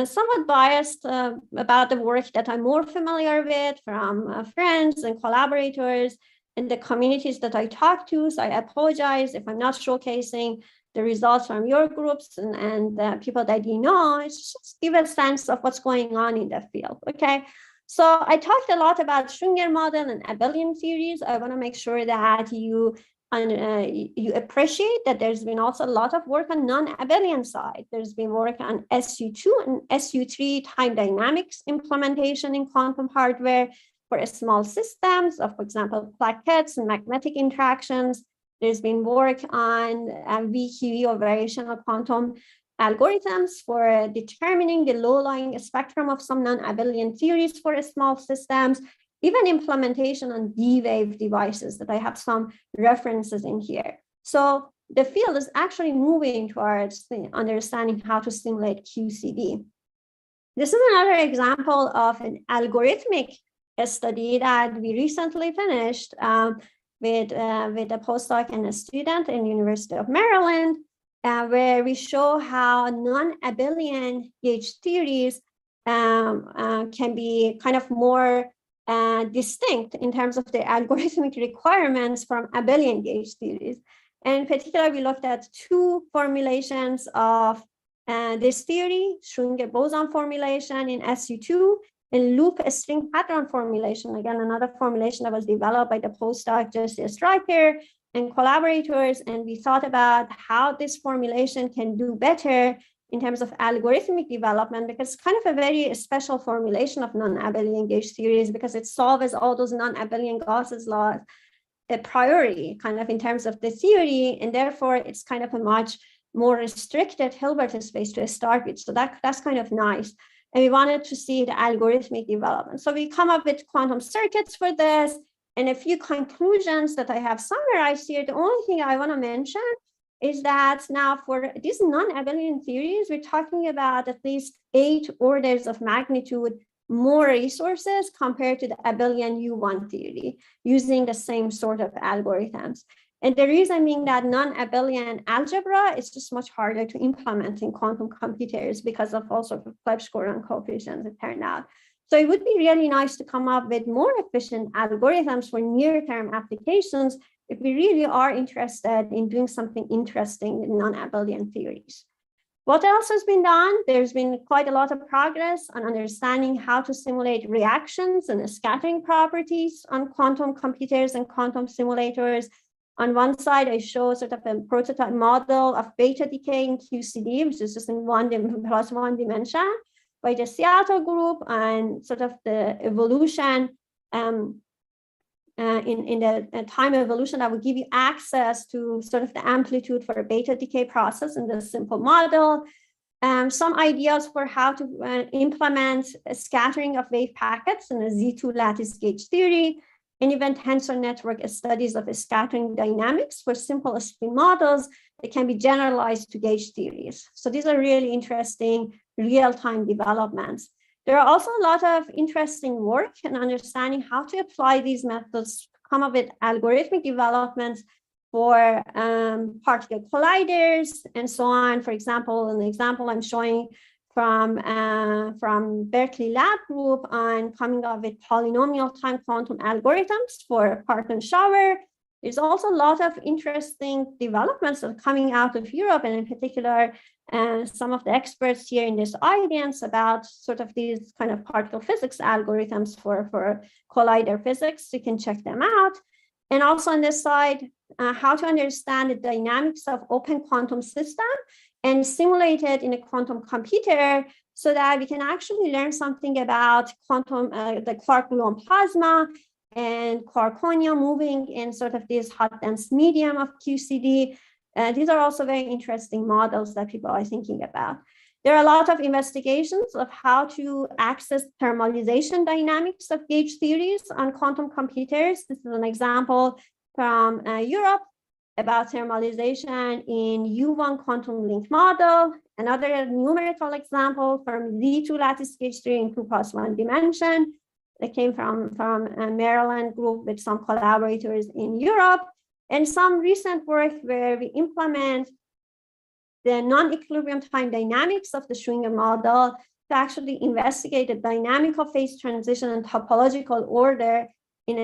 somewhat biased about the work that I'm more familiar with from friends and collaborators and the communities that I talk to. So I apologize if I'm not showcasing the results from your groups and people that you know. It's just give a sense of what's going on in the field, okay? So I talked a lot about Schwinger model and abelian theories. I want to make sure that you appreciate that there's been also a lot of work on non-abelian side. There's been work on SU2 and SU3 time dynamics implementation in quantum hardware for small systems of, for example, plaquettes and magnetic interactions. There's been work on VQE or variational quantum algorithms for determining the low-lying spectrum of some non-abelian theories for small systems, even implementation on D-Wave devices that I have some references in here. So the field is actually moving towards understanding how to simulate QCD. This is another example of an algorithmic study that we recently finished with a postdoc and a student in the University of Maryland, where we show how non-abelian gauge theories can be kind of more distinct in terms of the algorithmic requirements from abelian gauge theories. And in particular, we looked at two formulations of this theory, Schwinger boson formulation in SU2 and loop string pattern formulation, again, another formulation that was developed by the postdoc Jesse Stryker and collaborators. And we thought about how this formulation can do better in terms of algorithmic development, because it's kind of a very special formulation of non-abelian gauge theories, because it solves all those non-abelian Gauss's laws a priori, kind of in terms of the theory, and therefore it's kind of a much more restricted Hilbert space to start with. So that's kind of nice. And we wanted to see the algorithmic development. So we come up with quantum circuits for this, and a few conclusions that I have summarized here. The only thing I want to mention is that now for these non-abelian theories, we're talking about at least 8 orders of magnitude more resources compared to the abelian U1 theory using the same sort of algorithms. And the reason being that non-abelian algebra is just much harder to implement in quantum computers because of all sorts of Klebsch-Gordan coefficients, it turned out. So it would be really nice to come up with more efficient algorithms for near-term applications if we really are interested in doing something interesting with non-abelian theories. What else has been done? There's been quite a lot of progress on understanding how to simulate reactions and scattering properties on quantum computers and quantum simulators. On one side, I show sort of a prototype model of beta decay in QCD, which is just in +1 dimension by the Seattle group, and sort of the evolution in the time evolution that will give you access to sort of the amplitude for a beta decay process in this simple model. Some ideas for how to implement a scattering of wave packets in a Z2 lattice gauge theory, and even tensor network studies of scattering dynamics for simple spin models that can be generalized to gauge theories. So these are really interesting real-time developments. There are also a lot of interesting work in understanding how to apply these methods to come up with algorithmic developments for particle colliders and so on. For example, an example I'm showing from Berkeley Lab Group on coming up with polynomial time quantum algorithms for Proton shower. There's also a lot of interesting developments that are coming out of Europe, and in particular, some of the experts here in this audience about sort of these kind of particle physics algorithms for collider physics. You can check them out. And also on this side, how to understand the dynamics of open quantum system and simulate it in a quantum computer so that we can actually learn something about quantum, the quark-gluon plasma and quarkonia moving in sort of this hot dense medium of QCD. These are also very interesting models that people are thinking about. There are a lot of investigations of how to access thermalization dynamics of gauge theories on quantum computers. This is an example from Europe about thermalization in U1 quantum link model. Another numerical example from Z2 lattice gauge theory in 2+1 dimension. That came from Maryland group with some collaborators in Europe, and some recent work where we implement the non-equilibrium time dynamics of the Schwinger model to actually investigate the dynamic of phase transition and topological order in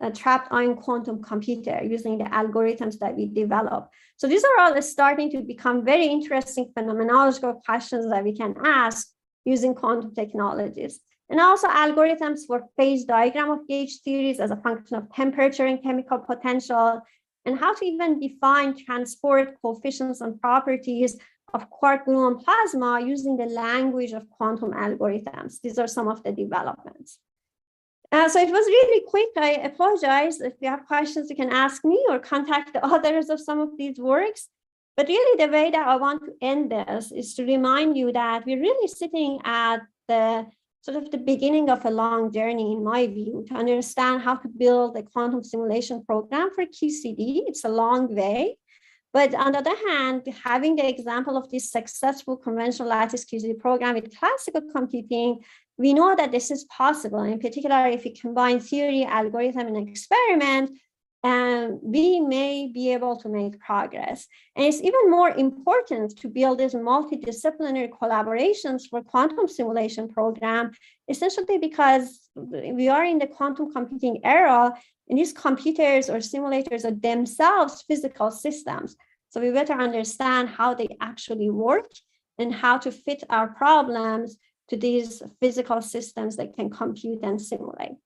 a trapped ion quantum computer using the algorithms that we develop. So these are all starting to become very interesting phenomenological questions that we can ask using quantum technologies. And also algorithms for phase diagram of gauge theories as a function of temperature and chemical potential, and how to even define transport coefficients and properties of quark-gluon plasma using the language of quantum algorithms. These are some of the developments. So it was really quick. I apologize. If you have questions, you can ask me or contact the authors of some of these works. But really the way that I want to end this is to remind you that we're really sitting at the sort of the beginning of a long journey, in my view, to understand how to build a quantum simulation program for QCD. It's a long way. But on the other hand, having the example of this successful conventional lattice QCD program with classical computing, we know that this is possible. In particular, if you combine theory, algorithm, and experiment, we may be able to make progress. And it's even more important to build these multidisciplinary collaborations for quantum simulation program, essentially because we are in the quantum computing era, and these computers or simulators are themselves physical systems. So we better understand how they actually work and how to fit our problems to these physical systems that can compute and simulate.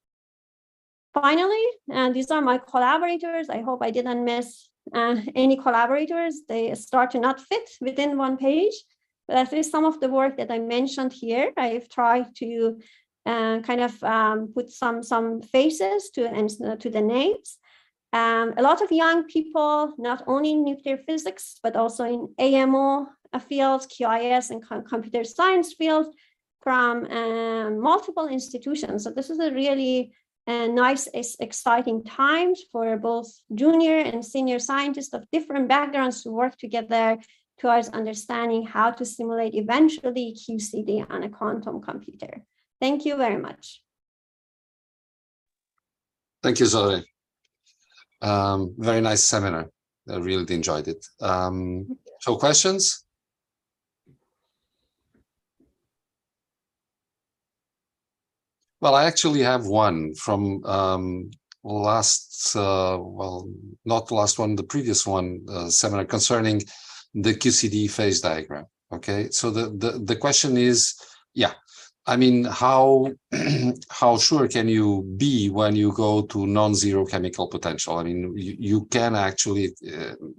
Finally, these are my collaborators. I hope I didn't miss any collaborators. They start to not fit within one page, but at least some of the work that I mentioned here, I've tried to kind of put some faces to the names. A lot of young people, not only in nuclear physics, but also in AMO fields, QIS, and computer science fields from multiple institutions. So this is a really nice, exciting times for both junior and senior scientists of different backgrounds to work together towards understanding how to simulate eventually QCD on a quantum computer. Thank you very much. Thank you, Zohreh. Very nice seminar. I really enjoyed it. So questions? Well, I actually have one from last, well, not the last one, the previous one seminar concerning the QCD phase diagram. Okay, so the question is, yeah, I mean, how sure can you be when you go to non-zero chemical potential? I mean, you can actually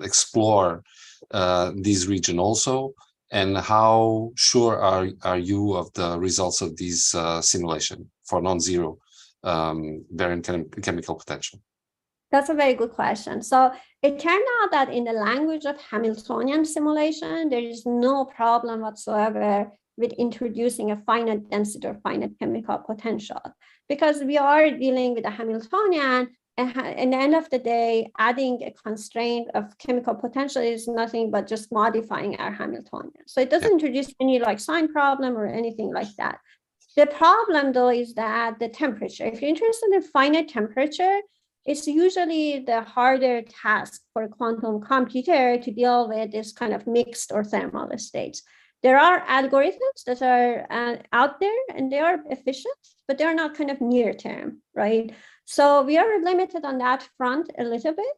explore this region also. And how sure are you of the results of these simulation for non-zero baryon chemical potential? That's a very good question. So it turned out that in the language of Hamiltonian simulation, there is no problem whatsoever with introducing a finite density or finite chemical potential, because we are dealing with a Hamiltonian. And at the end of the day, adding a constraint of chemical potential is nothing but just modifying our Hamiltonian. So it doesn't introduce any like sign problem or anything like that. The problem though is that the temperature, if you're interested in finite temperature, it's usually the harder task for a quantum computer to deal with this kind of mixed or thermal states. There are algorithms that are out there and they are efficient, but they're not kind of near term, right? So we are limited on that front a little bit.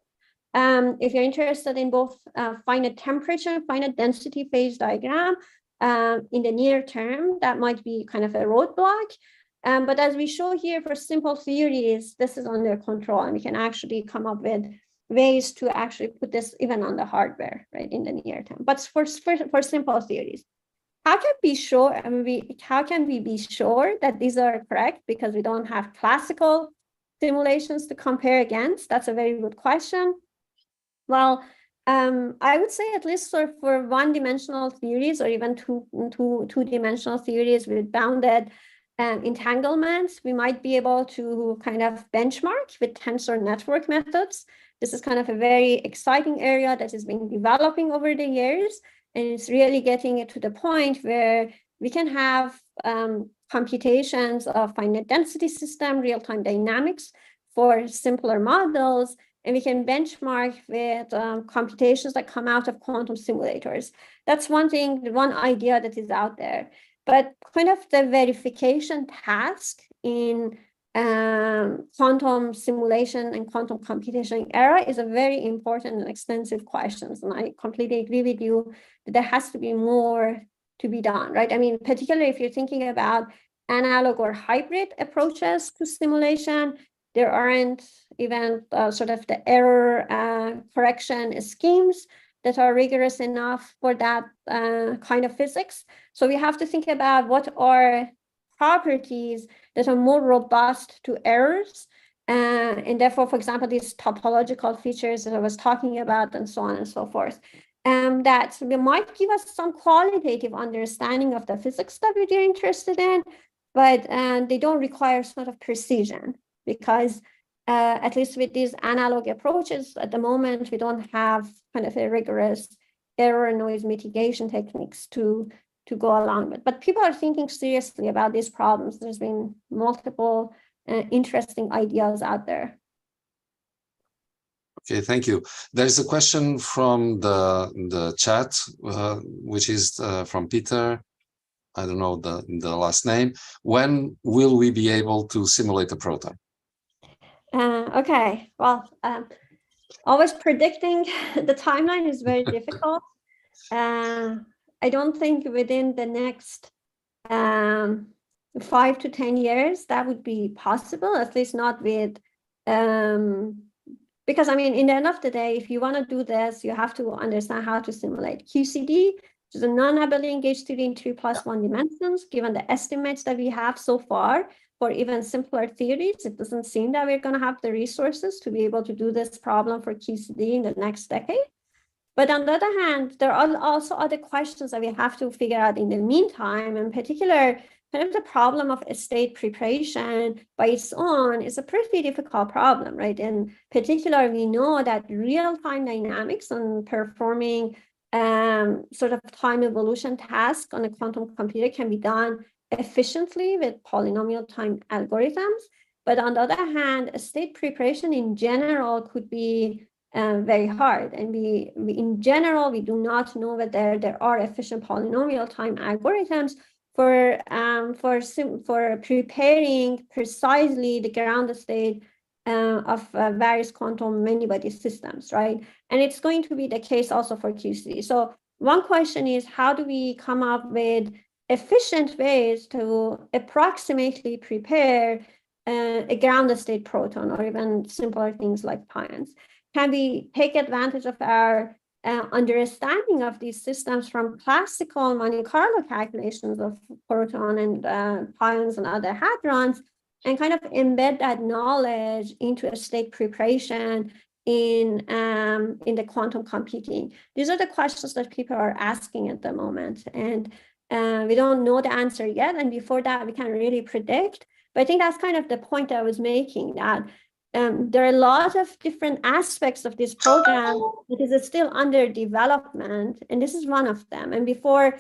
If you're interested in both finite temperature and finite density phase diagram in the near term, that might be kind of a roadblock. But as we show here for simple theories, this is under control, and we can actually come up with ways to actually put this even on the hardware, right, in the near term. But for simple theories, how can we be sure that these are correct? Because we don't have classical simulations to compare against. That's a very good question. Well, I would say at least for one-dimensional theories or even two-dimensional theories with bounded entanglements, we might be able to kind of benchmark with tensor network methods. This is kind of a very exciting area that has been developing over the years, and it's really getting it to the point where we can have computations of finite density system, real-time dynamics for simpler models, and we can benchmark with computations that come out of quantum simulators. That's one thing, one idea that is out there. But kind of the verification task in quantum simulation and quantum computation era is a very important and extensive question. And I completely agree with you that there has to be more to be done, right? I mean, particularly if you're thinking about analog or hybrid approaches to simulation, there aren't even sort of the error correction schemes that are rigorous enough for that kind of physics. So we have to think about what are properties that are more robust to errors. And therefore, for example, these topological features that I was talking about and so on and so forth. That might give us some qualitative understanding of the physics that we're interested in, but they don't require sort of precision, because at least with these analog approaches at the moment, we don't have kind of a rigorous error noise mitigation techniques to go along with. But people are thinking seriously about these problems. There's been multiple interesting ideas out there. Okay, thank you. There's a question from the chat, which is from Peter. I don't know the last name. When will we be able to simulate a proton? Okay, well, always predicting the timeline is very difficult. I don't think within the next 5 to 10 years that would be possible, at least not with, because I mean, in the end of the day, if you want to do this, you have to understand how to simulate QCD, which is a non-Abelian gauge theory in 3+1 dimensions, given the estimates that we have so far. For even simpler theories, it doesn't seem that we're going to have the resources to be able to do this problem for QCD in the next decade. But on the other hand, there are also other questions that we have to figure out in the meantime. In particular, kind of the problem of state preparation by its own is a pretty difficult problem, right? In particular, we know that real-time dynamics and performing sort of time evolution tasks on a quantum computer can be done efficiently with polynomial time algorithms. But on the other hand, state preparation in general could be very hard. And we in general, we do not know whether there are efficient polynomial time algorithms for preparing precisely the ground state of various quantum many-body systems, right? And it's going to be the case also for QCD. So one question is, how do we come up with efficient ways to approximately prepare a ground state proton, or even simpler things like pions? Can we take advantage of our understanding of these systems from classical Monte Carlo calculations of proton and pions and other hadrons, and kind of embed that knowledge into a state preparation in the quantum computing? These are the questions that people are asking at the moment, and we don't know the answer yet. And before that, we can't really predict. But I think that's kind of the point I was making, that there are a lot of different aspects of this program that is still under development, and this is one of them. And before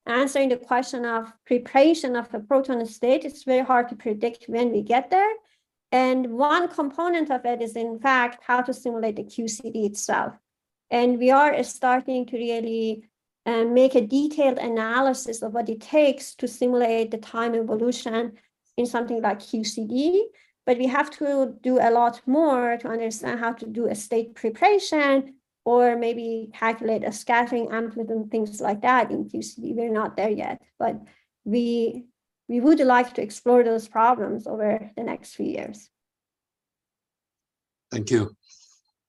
answering the question of preparation of a proton state, it's very hard to predict when we get there. And one component of it is, in fact, how to simulate the QCD itself. And we are starting to really make a detailed analysis of what it takes to simulate the time evolution in something like QCD, but we have to do a lot more to understand how to do a state preparation or maybe calculate a scattering amplitude and things like that in QCD. We're not there yet, but we would like to explore those problems over the next few years. Thank you.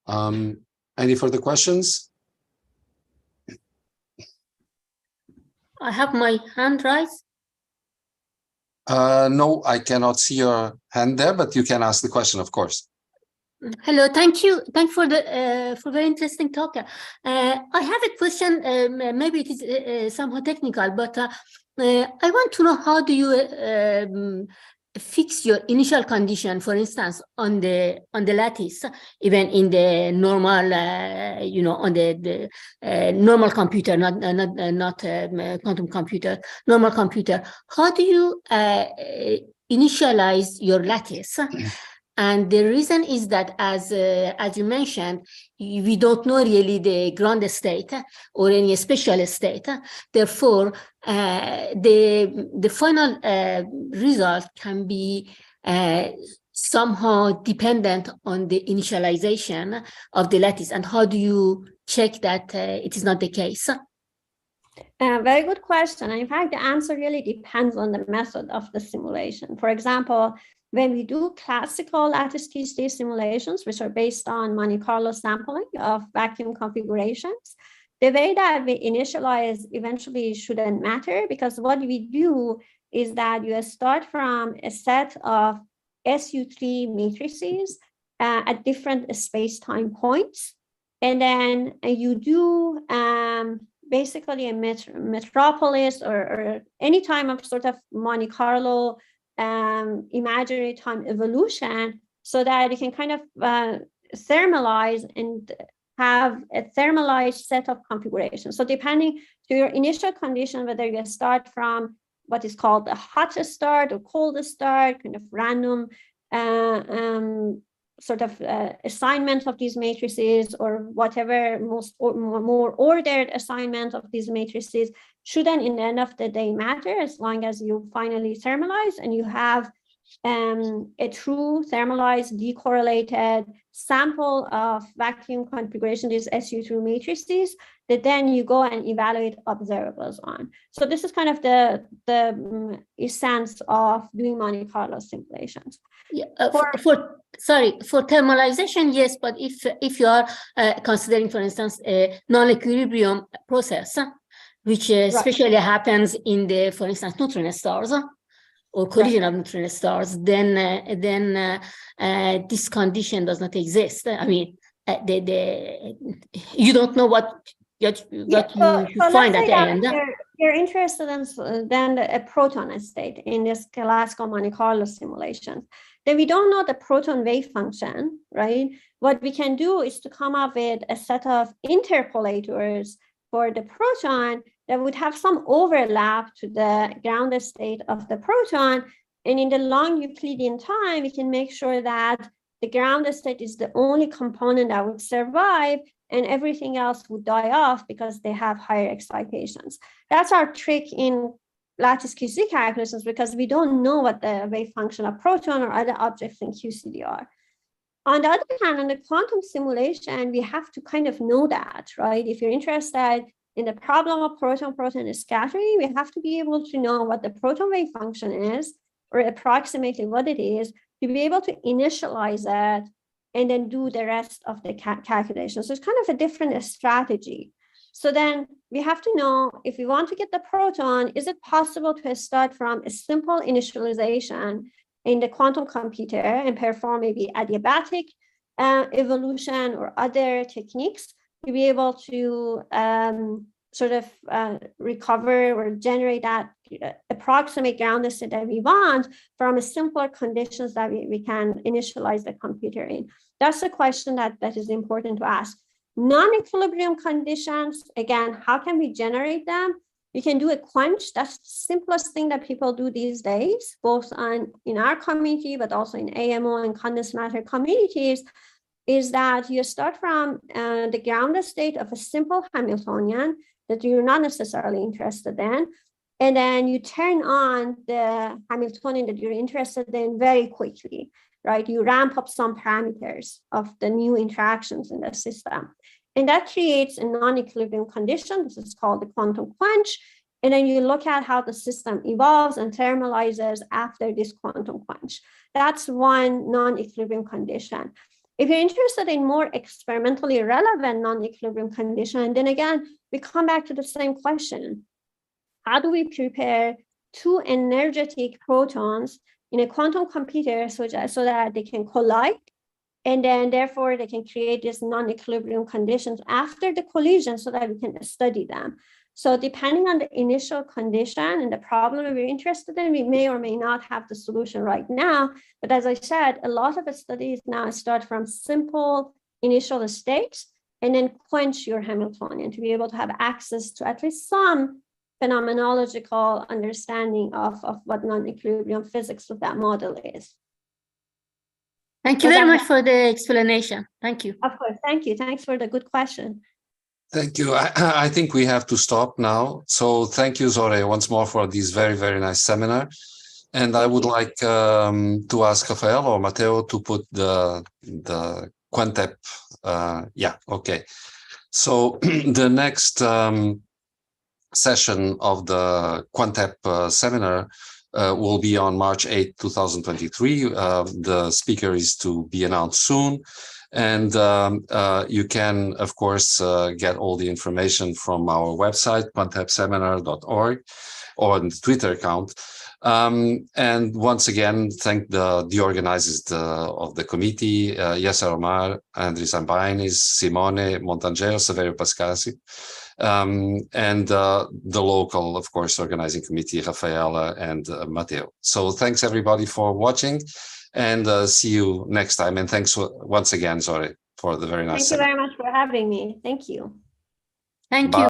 Any further questions? I have my hand raised. No, I cannot see your hand there, but you can ask the question, of course. Hello, thank you. Thanks for the very interesting talk. I have a question. Maybe it is somehow technical, but I want to know, how do you fix your initial condition, for instance, on the lattice, even in the normal, on the normal computer, not quantum computer, normal computer. How do you initialize your lattice? And the reason is that, as you mentioned, we don't know really the ground state or any special state. Therefore, the final result can be somehow dependent on the initialization of the lattice. And how do you check that it is not the case? Very good question. And in fact, the answer really depends on the method of the simulation. For example, when we do classical lattice QCD simulations, which are based on Monte Carlo sampling of vacuum configurations, the way that we initialize eventually shouldn't matter, because what we do is that you start from a set of SU3 matrices at different space-time points, and then you do basically a metropolis or any time of sort of Monte Carlo imaginary time evolution, so that you can kind of thermalize and have a thermalized set of configurations. So depending to your initial condition, whether you start from what is called a hot start or cold start, kind of random sort of assignment of these matrices, or whatever more ordered assignment of these matrices, shouldn't in the end of the day matter, as long as you finally thermalize and you have a true thermalized decorrelated sample of vacuum configuration, these SU2 matrices, that then you go and evaluate observables on. So this is kind of the essence of doing Monte Carlo simulations. Yeah, for thermalization, yes, but if you are considering, for instance, a non-equilibrium process, which especially happens in the, for instance, neutron stars or collision of neutron stars, then this condition does not exist. I mean, you don't know what you find at the end. You're interested in then a proton state in this classical Monte Carlo simulation. Then we don't know the proton wave function, right? What we can do is to come up with a set of interpolators for the proton that would have some overlap to the ground state of the proton. And in the long Euclidean time, we can make sure that the ground state is the only component that would survive, and everything else would die off because they have higher excitations. That's our trick in lattice QCD calculations, because we don't know what the wave function of proton or other objects in QCD are. On the other hand, in the quantum simulation, we have to kind of know that, right? If you're interested in the problem of proton-proton scattering, we have to be able to know what the proton wave function is, or approximately what it is, to be able to initialize it and then do the rest of the calculations. So it's kind of a different strategy. So then we have to know, if we want to get the proton, is it possible to start from a simple initialization in the quantum computer and perform maybe adiabatic evolution or other techniques to be able to sort of recover or generate that approximate ground state that we want from a simpler conditions that we can initialize the computer in? That's a question that is important to ask. Non-equilibrium conditions, again, how can we generate them? You can do a quench. That's the simplest thing that people do these days, both in our community, but also in AMO and condensed matter communities, is that you start from the ground state of a simple Hamiltonian. that you're not necessarily interested in. And then you turn on the Hamiltonian that you're interested in very quickly, right? You ramp up some parameters of the new interactions in the system. And that creates a non-equilibrium condition. This is called the quantum quench. And then you look at how the system evolves and thermalizes after this quantum quench. That's one non-equilibrium condition. If you're interested in more experimentally relevant non-equilibrium condition, then again, we come back to the same question. How do we prepare two energetic protons in a quantum computer so that they can collide, and then therefore they can create these non-equilibrium conditions after the collision so that we can study them? So depending on the initial condition and the problem we're interested in, we may or may not have the solution right now. But as I said, a lot of the studies now start from simple initial states and then quench your Hamiltonian to be able to have access to at least some phenomenological understanding of what non-equilibrium physics of that model is. Thank you very much for the explanation. Thank you. Of course, thank you. Thanks for the good question. Thank you. I think we have to stop now. So thank you, Zohreh, once more for this very, very nice seminar. And I would like to ask Rafael or Matteo to put the Quantep. Yeah, okay. So the next session of the Quantep seminar will be on March 8, 2023. The speaker is to be announced soon. And you can, of course, get all the information from our website, quantepseminar.org, or on the Twitter account. And once again, thank the organizers of the committee, Yasser Omar, Andris Ambainis, Simone Montangelo, Saverio Pascasi, and the local, of course, organizing committee, Rafaela and Matteo. So thanks everybody for watching, and see you next time. And thanks once again, Zohreh, for the very nice. Thank you very much for having me. Thank you. Thank you.